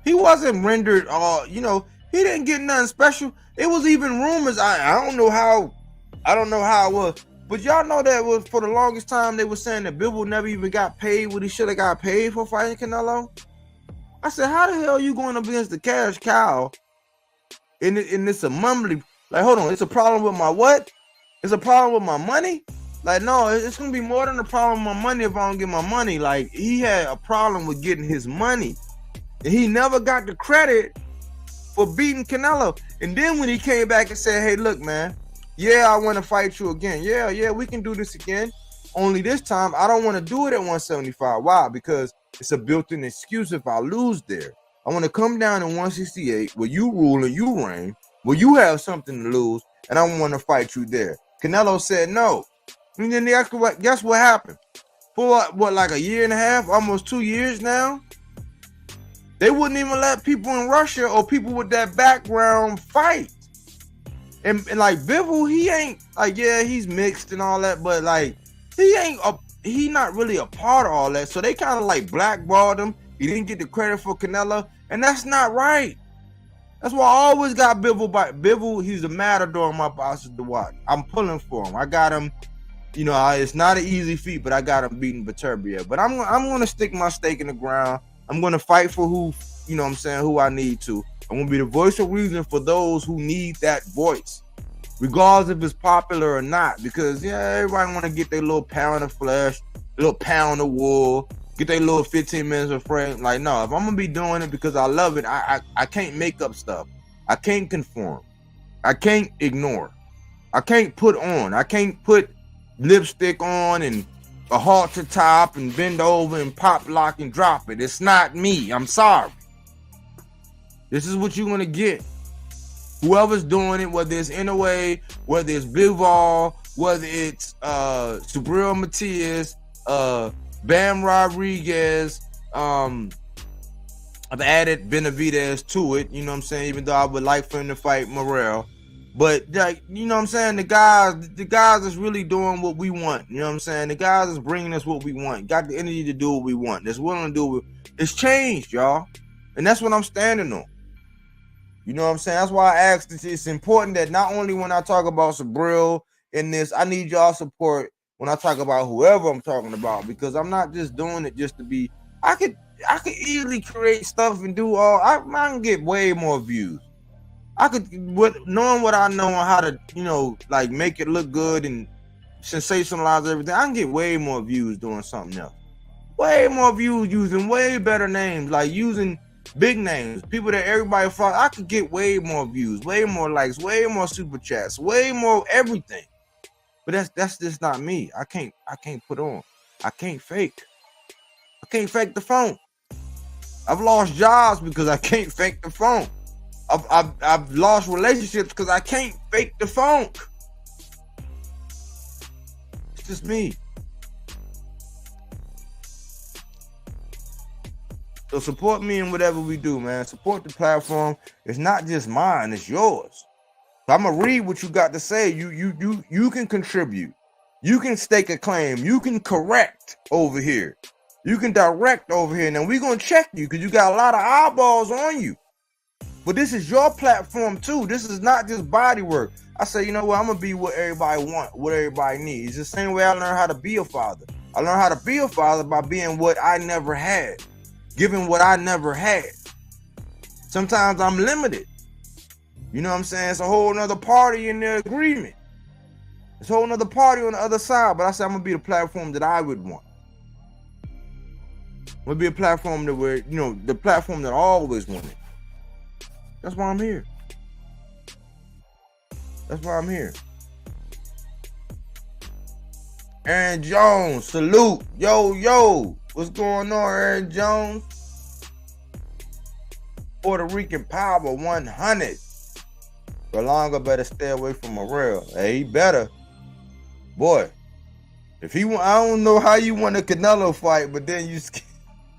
He wasn't rendered, you know, he didn't get nothing special. It was even rumors. I don't know how it was, but y'all know that was for the longest time they were saying that Bivol never even got paid what he should have got paid for fighting Canelo. I said, how the hell are you going up against the cash cow? And it's a mumbly, like, hold on, it's a problem with my what? It's a problem with my money? Like, no, it's gonna be more than a problem with my money if I don't get my money. Like, he had a problem with getting his money. And he never got the credit for beating Canelo. And then when he came back and said, hey, look, man, yeah, I want to fight you again. Yeah, we can do this again. Only this time, I don't want to do it at 175. Why? Because it's a built-in excuse if I lose there. I want to come down in 168 where you rule and you reign, where you have something to lose, and I want to fight you there. Canelo said no. And then guess what happened? For what, like a year and a half, almost 2 years now? They wouldn't even let people in Russia or people with that background fight. And like Bivol, he ain't like, yeah, he's mixed and all that, but like he not really a part of all that. So they kind of like blackballed him. He didn't get the credit for Canelo, and that's not right. That's why I always got Bivol by Bivol. He's a matador in my boxes to watch. I'm pulling for him. I got him. You know, it's not an easy feat, but I got him beating Beterbiev. But I'm gonna stick my stake in the ground. I'm gonna fight for who, you know what I'm saying, who I need to. I'm gonna be the voice of reason for those who need that voice, regardless if it's popular or not. Because yeah, everybody wanna get their little pound of flesh, a little pound of wool, get their little 15 minutes of frame. Like, no, if I'm gonna be doing it because I love it, I can't make up stuff. I can't conform. I can't ignore. I can't put on. I can't put lipstick on and a halter top and bend over and pop, lock, and drop it. It's not me. I'm sorry. This is what you're going to get. Whoever's doing it, whether it's Inouye, whether it's Bivol, whether it's Subriel Matias, Bam Rodriguez, I've added Benavidez to it, you know what I'm saying, even though I would like for him to fight Morrell. But like, you know what I'm saying, the guys is really doing what we want. You know what I'm saying? The guys is bringing us what we want. Got the energy to do what we want. That's willing to do it. It's changed, y'all. And that's what I'm standing on. You know what I'm saying? That's why I asked. It's important that not only when I talk about Subriel in this, I need y'all support when I talk about whoever I'm talking about, because I'm not just doing it just to be. I could easily create stuff and do all. I can get way more views. I could, knowing what I know on how to, you know, like make it look good and sensationalize everything, I can get way more views doing something else. Way more views using way better names, like using big names, people that everybody follows. I could get way more views, way more likes, way more super chats, way more everything. But that's just not me. I can't put on. I can't fake. I can't fake the phone. I've lost jobs because I can't fake the phone. I've lost relationships because I can't fake the phone. It's just me. So support me in whatever we do, man. Support the platform. It's not just mine, it's yours. So I'm gonna read what you got to say. You can contribute. You can stake a claim. You can correct over here. You can direct over here. Now we're gonna check you because you got a lot of eyeballs on you. But this is your platform too. This is not just body work. I say, you know what? I'm gonna be what everybody wants, what everybody needs. It's the same way I learned how to be a father. I learned how to be a father by being what I never had. Giving what I never had. Sometimes I'm limited. You know what I'm saying? It's a whole nother party in the agreement. It's a whole nother party on the other side. But I said I'm gonna be the platform that I would want. I'm gonna be a platform that we're, you know, the platform that I always wanted. That's why I'm here. That's why I'm here. Aaron Jones, salute. Yo. What's going on, Aaron Jones? Puerto Rican Power 100. Berlanga better stay away from Morrell. Hey, he better. Boy, if he want, I don't know how you want a Canelo fight, but then you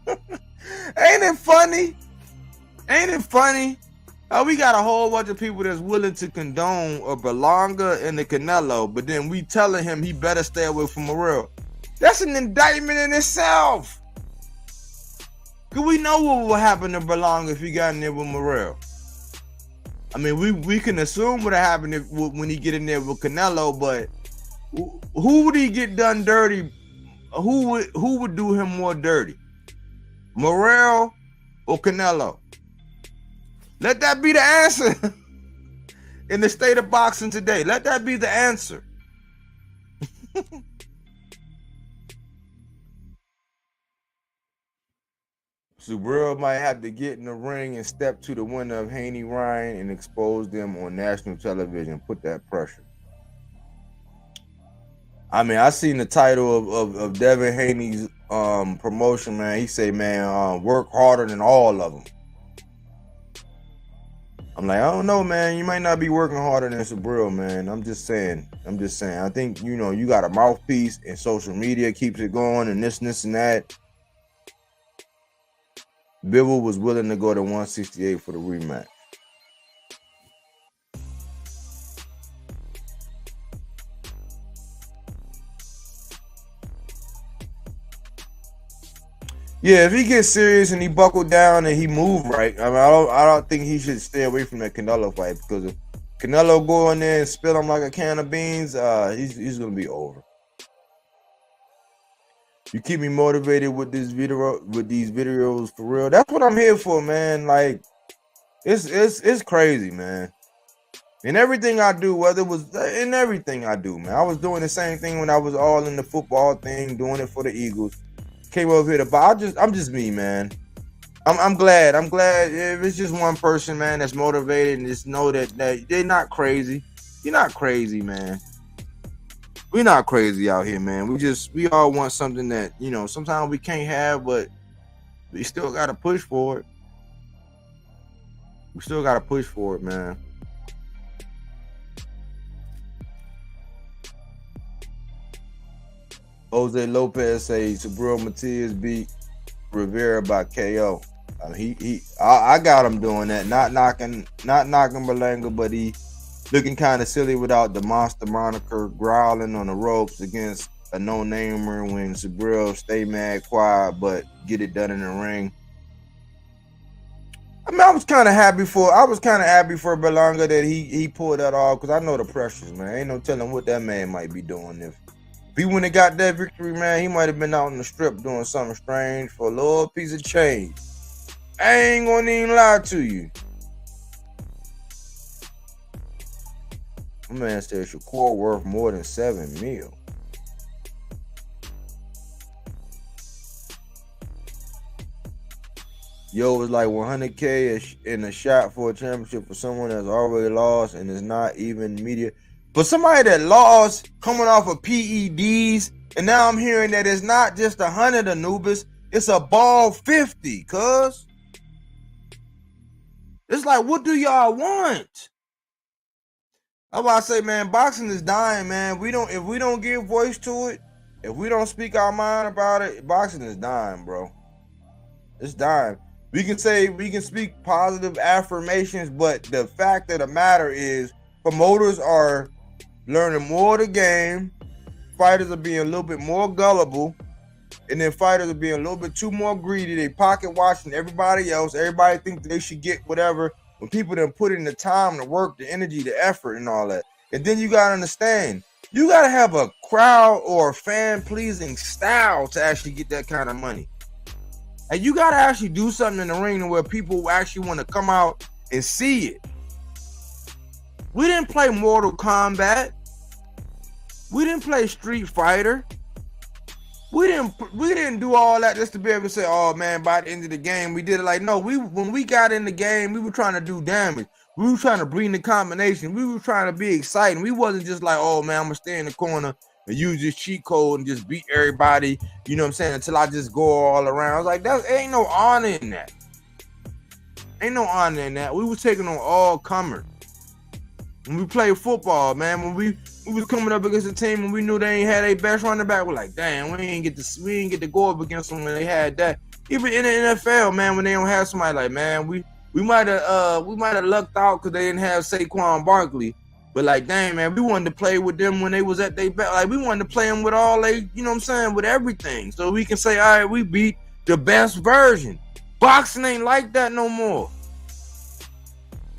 ain't it funny? Ain't it funny? We got a whole bunch of people that's willing to condone a Berlanga and the Canelo, but then we telling him he better stay away from Morrell. That's an indictment in itself. Cause we know what will happen to Berlanga if he got in there with Morrell. I mean, we can assume what happened when he get in there with Canelo, but who would he get done dirty? Who would do him more dirty? Morrell or Canelo? Let that be the answer in the state of boxing today. Let that be the answer. Subriel might have to get in the ring and step to the winner of Haney Ryan and expose them on national television. Put that pressure. I mean, I seen the title of Devlin Haney's promotion, man. He say, man, work harder than all of them. I'm like, I don't know, man. You might not be working harder than Subriel, man. I'm just saying. I think, you know, you got a mouthpiece and social media keeps it going and this and that. Bivol was willing to go to 168 for the rematch. Yeah, if he gets serious and he buckled down and he moved right, I mean, I don't think he should stay away from that Canelo fight, because if Canelo go in there and spill him like a can of beans, he's gonna be over. You keep me motivated with these videos for real. That's what I'm here for, man. Like, it's crazy, man. In everything I do, whether it was in everything I do, man. I was doing the same thing when I was all in the football thing, doing it for the Eagles. Came over here to I'm just me, man. I'm glad. If it's just one person, man, that's motivated and just know that they're not crazy. You're not crazy, man. We're not crazy out here, man. We all want something that, you know, sometimes we can't have, but we still gotta push for it. We still gotta push for it, man. Jose Lopez say Subriel Matias beat Rivera by KO. I got him doing that. Not knocking Berlanga, but he looking kind of silly without the monster moniker, growling on the ropes against a no-namer when Subriel stay mad, quiet, but get it done in the ring. I mean, I was kind of happy for Berlanga that he pulled that off, because I know the pressures, man. Ain't no telling what that man might be doing. If he wouldn't have got that victory, man, he might have been out on the strip doing something strange for a little piece of change. I ain't gonna even lie to you. My man said Shakur worth more than $7 million. Yo, it's like $100K in a shot for a championship for someone that's already lost and is not even media. But somebody that lost coming off of PEDs, and now I'm hearing that it's not just 100 Anubis, it's a ball 50, cuz. It's like, what do y'all want? That's why I say, man, boxing is dying, man. If we don't give voice to it, if we don't speak our mind about it, boxing is dying, bro. It's dying. We can speak positive affirmations, but the fact of the matter is promoters are learning more of the game. Fighters are being a little bit more gullible, and then fighters are being a little bit too more greedy. They pocket watching everybody else. Everybody thinks that they should get whatever when people done put in the time, the work, the energy, the effort, and all that. And then you gotta understand, you gotta have a crowd or fan-pleasing style to actually get that kind of money. And you gotta actually do something in the ring where people actually want to come out and see it. We didn't play Mortal Kombat. We didn't play Street Fighter. We didn't do all that just to be able to say, oh man, by the end of the game we did it. Like, no, when we got in the game, we were trying to do damage. We were trying to bring the combination. We were trying to be exciting. We wasn't just like, oh man, I'm gonna stay in the corner and use this cheat code and just beat everybody, you know what I'm saying, until I just go all around. I was like, that ain't no honor in that. Ain't no honor in that. We was taking on all comers. When we played football, man, when we was coming up against a team and we knew they ain't had their best running back, we're like, damn, we ain't get to go up against them when they had that. Even in the NFL, man, when they don't have somebody like, man, we might have lucked out because they didn't have Saquon Barkley. But like, dang, man, we wanted to play with them when they was at their best. Like, we wanted to play them with all they, you know what I'm saying, with everything. So we can say, all right, we beat the best version. Boxing ain't like that no more.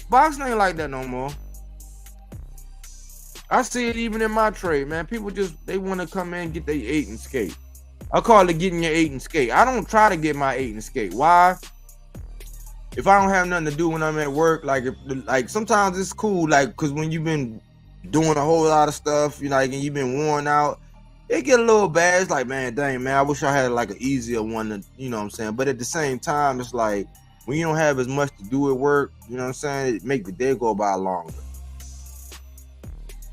Boxing ain't like that no more. I see it even in my trade, man. People they want to come in and get their 8 and skate. I call it getting your 8 and skate. I don't try to get my 8 and skate. Why? If I don't have nothing to do when I'm at work, like sometimes it's cool, like, because when you've been doing a whole lot of stuff, you know, like, and you've been worn out, it get a little bad. It's like, man, dang, man, I wish I had like an easier one to, you know what I'm saying? But at the same time, it's like, when you don't have as much to do at work, you know what I'm saying, it make the day go by longer.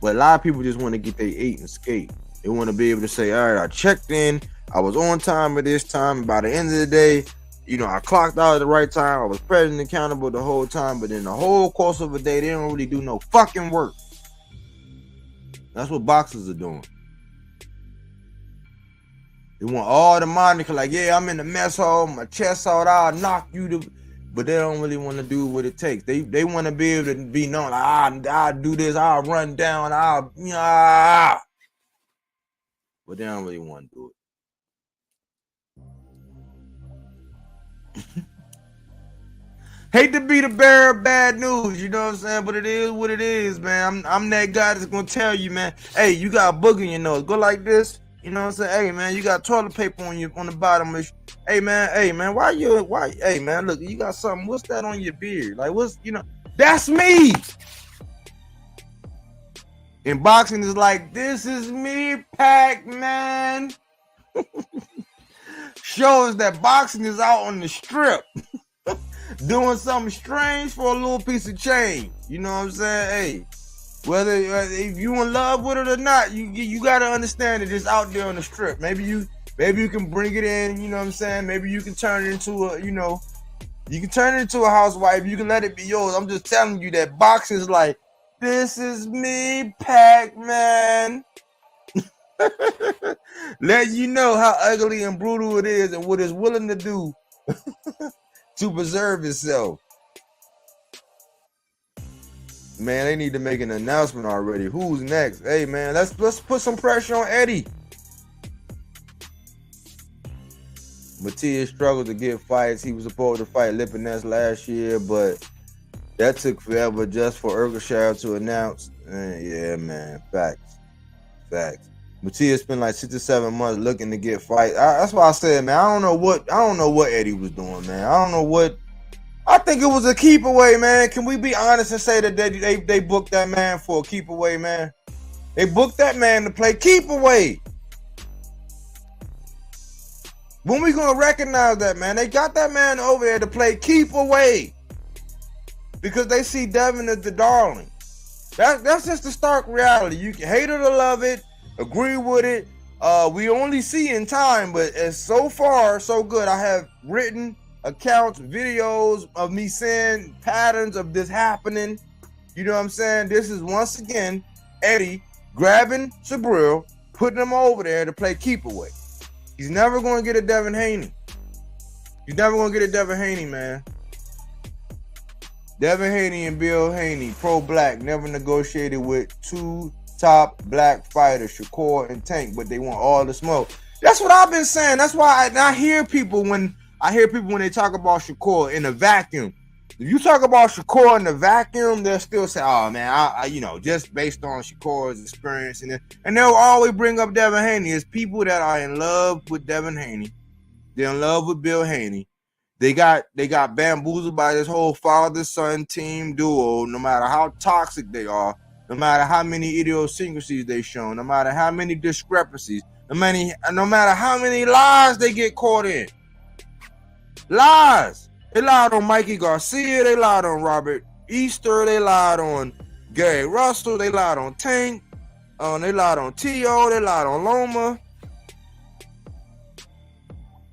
But a lot of people just want to get their 8 and skate. They want to be able to say, all right, I checked in, I was on time at this time, and by the end of the day, you know, I clocked out at the right time, I was present and accountable the whole time, but in the whole course of a day, they don't really do no fucking work. That's what boxers are doing. They want all the moniker, like, yeah, I'm in the mess hall, my chest out, I'll knock you to... But they don't really want to do what it takes. They want to be able to be known, like, I'll do this, I'll run down, but they don't really want to do it. Hate to be the bearer of bad news, you know what I'm saying? But it is what it is, man. I'm that guy that's gonna tell you, man, hey, you got a booger in your nose. Go like this. You know what I'm saying? Hey, man, you got toilet paper on the bottom. Hey, man, hey, man, look, you got something. What's that on your beard? Like, what's, you know, that's me. And boxing is like, this is me, Pac-Man. Shows that boxing is out on the strip. Doing something strange for a little piece of change. You know what I'm saying? Hey. Whether if you in love with it or not, you gotta understand that it's out there on the strip. Maybe you can bring it in, you know what I'm saying? Maybe you can turn it into a, you know, you can turn it into a housewife. You can let it be yours. I'm just telling you that boxing is like, this is me, Pac-Man. Let you know how ugly and brutal it is and what it's willing to do to preserve itself. Man, they need to make an announcement already. Who's next? Hey, man, let's put some pressure on Eddie. Matias struggled to get fights. He was supposed to fight Lipinets last year, but that took forever just for Urgashire to announce. Yeah, man, facts. Matias spent like 6 to 7 months looking to get fights. That's why I said, man, I don't know what Eddie was doing, man. I don't know what. I think it was a keep away, man. Can we be honest and say that they booked that man for a keep away, man? They booked that man to play keep away. When we gonna recognize that, man? They got that man over there to play keep away because they see Devin as the darling. That's just the stark reality. You can hate it or love it, agree with it. We only see in time, but as so far so good. I have written accounts, videos of me seeing patterns of this happening. You know what I'm saying? This is once again Eddie grabbing Subriel, putting him over there to play keep away. He's never going to get a Devlin Haney. He's never going to get a Devlin Haney, man. Devlin Haney and Bill Haney, pro-black, never negotiated with two top black fighters, Shakur and Tank, but they want all the smoke. That's what I've been saying. That's why I hear people when they talk about Shakur in a vacuum. If you talk about Shakur in the vacuum, they'll still say, "Oh man, I just based on Shakur's experience," and they'll always bring up Devlin Haney. It's people that are in love with Devlin Haney. They're in love with Bill Haney. They got bamboozled by this whole father-son team duo. No matter how toxic they are, no matter how many idiosyncrasies they show, no matter how many discrepancies, no matter how many lies they get caught in. Lies. They lied on Mikey Garcia. They lied on Robert Easter. They lied on Gary Russell. They lied on Tank. They lied on T.O. They lied on Loma.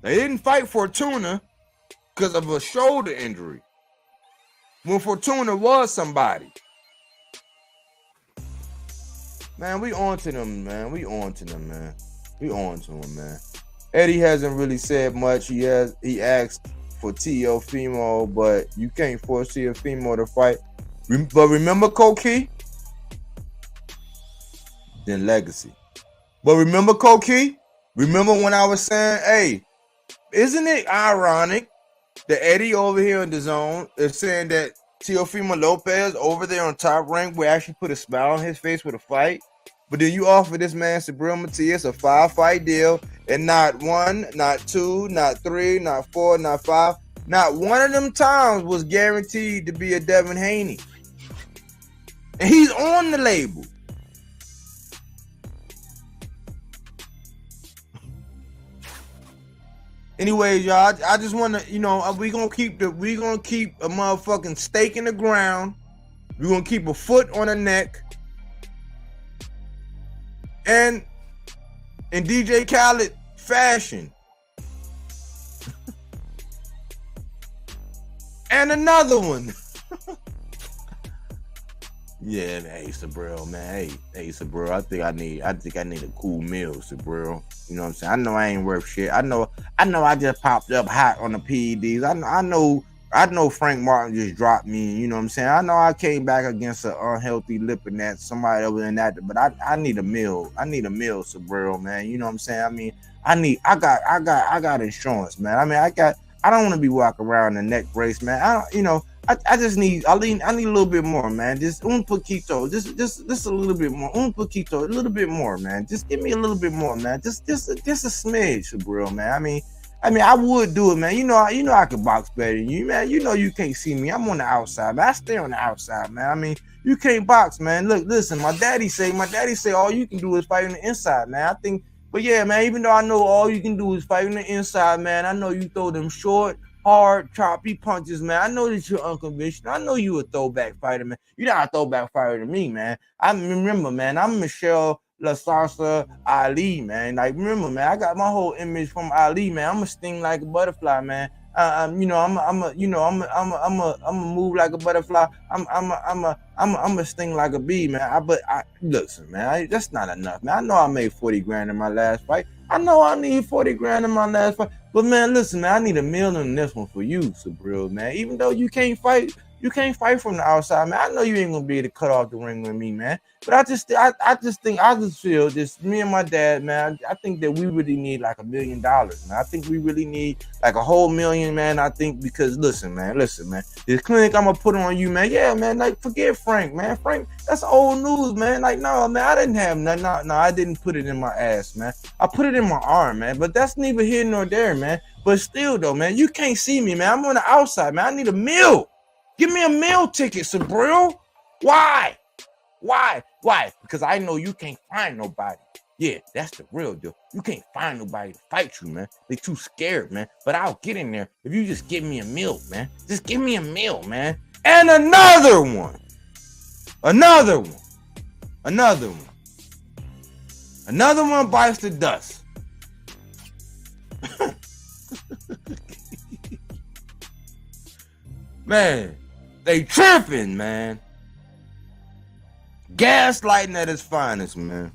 They didn't fight Fortuna because of a shoulder injury, when Fortuna was somebody. Man, we on to them, man. We on to them, man. Eddie hasn't really said much. He asked for Teofimo, but you can't force Teofimo to fight. But remember Koki? Then Legacy. But remember Koki? Remember when I was saying, hey, isn't it ironic that Eddie over here in the zone is saying that Teofimo Lopez over there on Top Rank will actually put a smile on his face with a fight? But then you offer this man Subriel Matias a 5-fight deal, and not 1, not 2, not 3, not 4, not 5. Not one of them times was guaranteed to be a Devlin Haney. And he's on the label. Anyways, y'all, I just want to, we gonna keep a motherfucking stake in the ground. We're gonna keep a foot on the neck. And in DJ Khaled fashion. And another one. Yeah, man, hey Subriel, man. Hey Subriel, I think I need a cool meal, Subriel. You know what I'm saying? I know I ain't worth shit. I know I just popped up hot on the PEDs. I know Frank Martin just dropped me. You know what I'm saying? I know I came back against an unhealthy Lipinets, somebody other than that, but I need a meal. I need a meal, Subriel, man. You know what I'm saying? I mean, I got insurance, man. I mean, I don't want to be walking around in a neck brace, man. I just need a little bit more, man. Just un poquito, just a little bit more, un poquito, a little bit more, man. Just give me a little bit more, man. Just a smidge, Subriel, man. I mean, I would do it, man. You know, I could box better than you, man. You know, you can't see me. I'm on the outside, man. I stay on the outside, man. I mean, you can't box, man. Look, listen, my daddy say all you can do is fight on the inside, man. I think, but yeah, man. Even though I know all you can do is fight on the inside, man. I know you throw them short, hard, choppy punches, man. I know that you're unconventional. I know you a throwback fighter, man. You're not a throwback fighter to me, man. I remember, man. I'm Michel Rivera Ali, man. Like, remember, man. I got my whole image from Ali, man. I'm a sting like a butterfly, man. You know, I'm a move like a butterfly. I'm a sting like a bee, man. But listen, man, that's not enough, man. I know I made 40 grand in my last fight. I know I need 40 grand in my last fight. But man, listen, man, I need $1 million in this one for you, Subriel, man. Even though you can't fight from the outside, man. I know you ain't gonna be able to cut off the ring with me, man. But I just feel this. Me and my dad, man. I think that we really need like $1 million, man. I think we really need like a whole million, man. I think because listen, man. This clinic I'm gonna put on you, man. Yeah, man. Like forget Frank, man. Frank, that's old news, man. Like no, man. I didn't have nothing. No, I didn't put it in my ass, man. I put it in my arm, man. But that's neither here nor there, man. But still, though, man, you can't see me, man. I'm on the outside, man. I need $1 million. Give me a meal ticket, Subriel. Why? Because I know you can't find nobody. Yeah, that's the real deal. You can't find nobody to fight you, man. They too scared, man. But I'll get in there if you just give me $1 million, man. Just give me $1 million, man. And another one. Another one bites the dust. Man, they tripping, man. Gaslighting at its finest, man.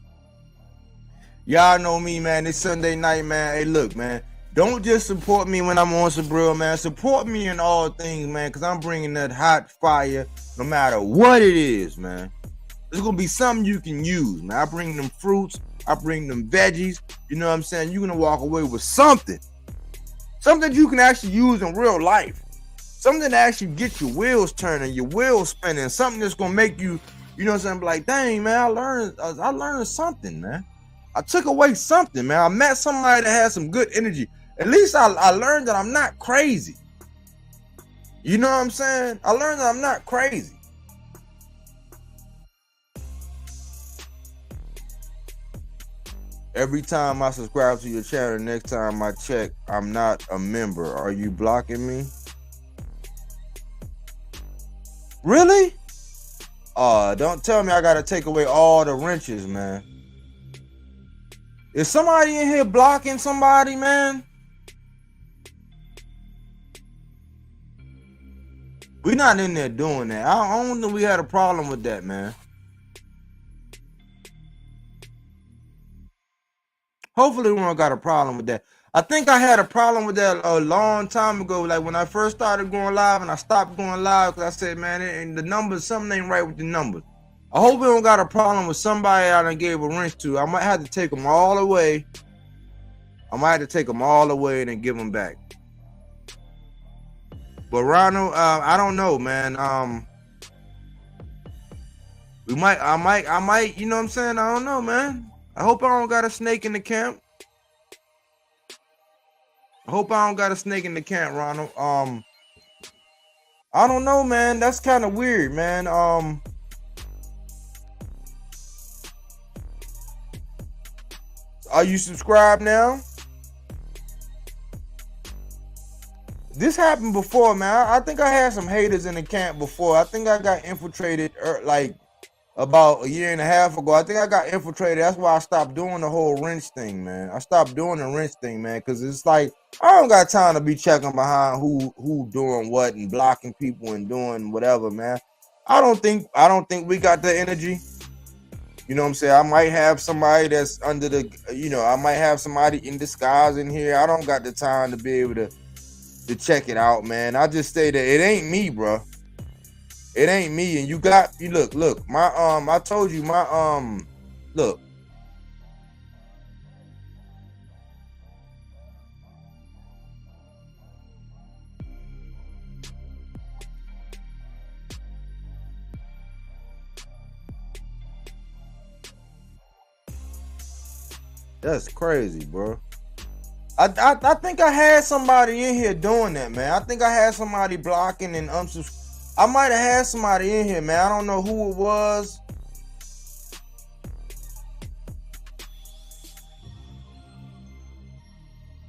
Y'all know me, man. It's Sunday night, man. Hey, look, man. Don't just support me when I'm on Subriel, man. Support me in all things, man, because I'm bringing that hot fire no matter what it is, man. It's going to be something you can use, man. I bring them fruits. I bring them veggies. You know what I'm saying? You're going to walk away with something. Something you can actually use in real life. Something that actually get your wheels turning, your wheels spinning. Something that's going to make you, you know what I'm saying, like, dang, man, I learned something, man. I took away something, man. I met somebody that had some good energy. At least I learned that I'm not crazy. You know what I'm saying? I learned that I'm not crazy. Every time I subscribe to your channel, next time I check, I'm not a member. Are you blocking me? Really? Don't tell me I gotta take away all the wrenches, man. Is somebody in here blocking somebody, man? We're not in there doing that. I don't think we had a problem with that, man. Hopefully we don't got a problem with that. I think I had a problem with that a long time ago. Like when I first started going live and I stopped going live because I said, man, and the numbers, something ain't right with the numbers. I hope we don't got a problem with somebody I done gave a wrench to. I might have to take them all away. And then give them back. But Ronald, I don't know, man. I might, you know what I'm saying? I don't know, man. I hope I don't got a snake in the camp. Ronald. I don't know, man. That's kind of weird, man. Are you subscribed now? This happened before, man. I think I had some haters in the camp before. I think I got infiltrated like about a year and a half ago. I think I got infiltrated. That's why I stopped doing the whole wrench thing, man. Because it's like I don't got time to be checking behind who doing what and blocking people and doing whatever, man. I don't think we got the energy. You know what I'm saying? I might have somebody that's under the, I might have somebody in disguise in here. I don't got the time to be able to check it out, man. I just say that it ain't me, bro. It ain't me. And you look, I told you look. That's crazy, bro. I think I had somebody in here doing that, man. I think I had somebody blocking and I might have had somebody in here, man. I don't know who it was.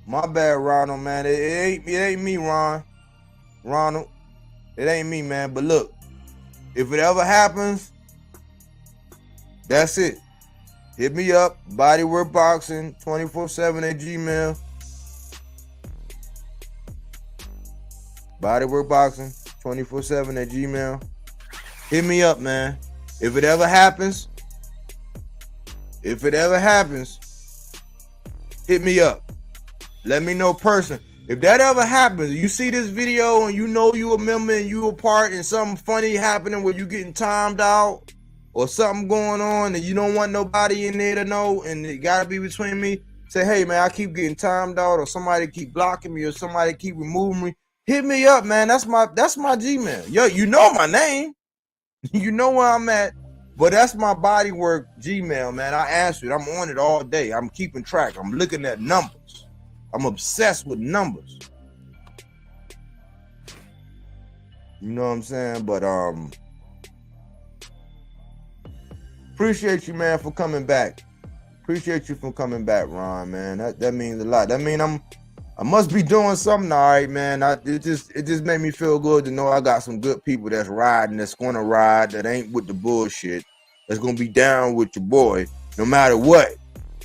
My bad, Ronald, man. It ain't me, Ronald. It ain't me, man. But look, if it ever happens, that's it. Hit me up, Bodywork Boxing, 24/7 at Gmail. Bodyworkboxing247 at Gmail. Hit me up, man. If it ever happens, hit me up. Let me know personally. If that ever happens, you see this video and you know you a member and you a part and something funny happening where you getting timed out or something going on and you don't want nobody in there to know and it gotta be between me, say, hey man, I keep getting timed out or somebody keep blocking me or somebody keep removing me. Hit me up, man. That's my Gmail. Yo, you know my name. You know where I'm at. But that's my bodywork Gmail, man. I answer it. I'm on it all day. I'm keeping track. I'm looking at numbers. I'm obsessed with numbers. You know what I'm saying? But appreciate you, man, for coming back. Appreciate you for coming back, Ron, man. That means a lot. That means I must be doing something all right, man. It just made me feel good to know I got some good people that's riding, that's gonna ride, that ain't with the bullshit, that's gonna be down with your boy, no matter what.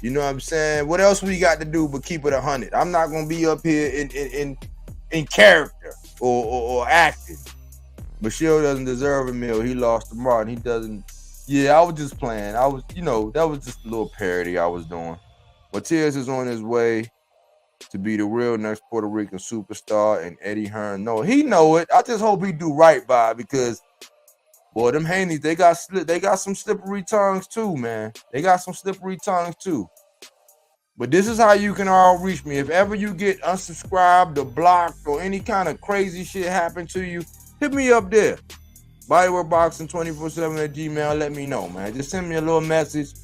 You know what I'm saying? What else we got to do but keep it 100? I'm not gonna be up here in character or acting. Michel doesn't deserve a meal. He lost to Martin. He doesn't. Yeah, I was just playing. That was just a little parody I was doing. Matias is on his way to be the real next Puerto Rican superstar, and Eddie Hearn. No, he know it. I just hope he do right by it because, boy, them Haneys, they got some slippery tongues too, man. They got some slippery tongues too. But this is how you can all reach me. If ever you get unsubscribed or blocked or any kind of crazy shit happen to you, hit me up there. Bodyworkboxing247 at Gmail. Let me know, man. Just send me a little message.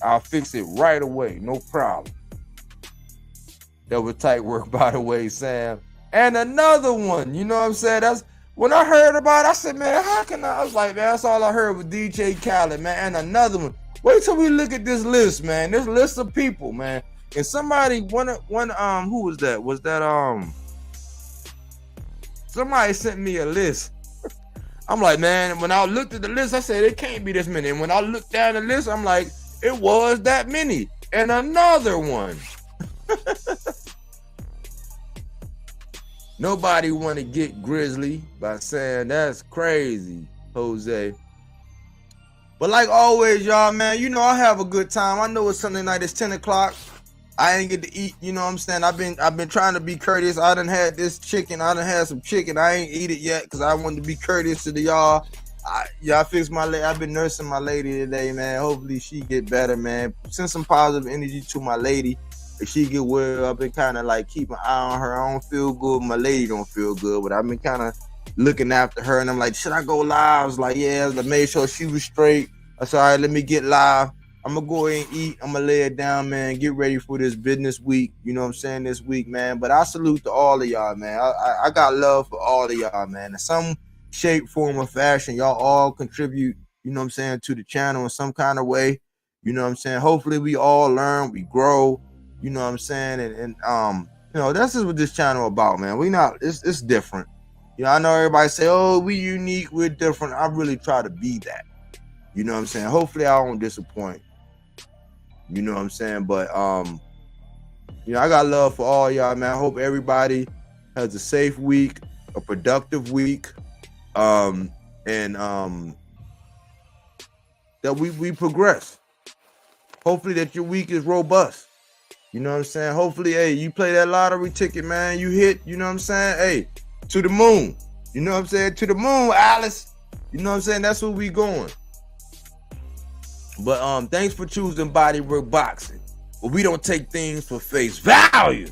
I'll fix it right away. No problem. That was tight work, by the way, Sam. And another one, you know what I'm saying? That's when I heard about it, I said, man, how can I was like, man, that's all I heard was DJ Khaled, man. And another one. Wait till we look at this list, man. This list of people, man. And somebody, who was that? Was that somebody sent me a list. I'm like, man, when I looked at the list, I said it can't be this many. And when I looked down the list, I'm like, it was that many. And another one. Nobody want to get Grizzly by saying that's crazy, Jose. But like always, y'all, man, you know I have a good time. I know it's Sunday night. It's 10 o'clock. I ain't get to eat. You know what I'm saying? I've been trying to be courteous. I done had this chicken. I done had some chicken. I ain't eat it yet because I wanted to be courteous to the y'all. I fixed my lady. I've been nursing my lady today, man. Hopefully she get better, man. Send some positive energy to my lady. If she get well, I've been kind of like keeping an eye on her. I don't feel good. My lady don't feel good, but I've been kind of looking after her. And I'm like, should I go live? I was like, yeah. I made sure she was straight. I said, all right, let me get live. I'm going to go ahead and eat. I'm going to lay it down, man. Get ready for this business week. You know what I'm saying? This week, man. But I salute to all of y'all, man. I got love for all of y'all, man. In some shape, form, or fashion, y'all all contribute, you know what I'm saying, to the channel in some kind of way. You know what I'm saying? Hopefully we all learn, we grow. You know what I'm saying? And you know, that's just what this channel about, man. It's different. You know, I know everybody say, oh, we unique, we're different. I really try to be that. You know what I'm saying? Hopefully I won't disappoint. You know what I'm saying? But you know, I got love for all y'all, man. I hope everybody has a safe week, a productive week, and that we progress. Hopefully that your week is robust. You know what I'm saying? Hopefully, hey, you play that lottery ticket, man. You hit, you know what I'm saying? Hey, to the moon. You know what I'm saying? To the moon, Alice. You know what I'm saying? That's where we going. But thanks for choosing Bodywork Boxing. But we don't take things for face value.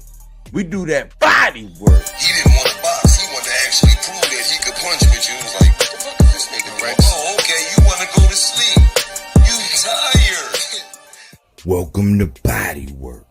We do that body work. He didn't want to box. He wanted to actually prove that he could punch me. He was like, what the fuck is this nigga, right? Oh, okay, you want to go to sleep. You tired. Welcome to Bodywork.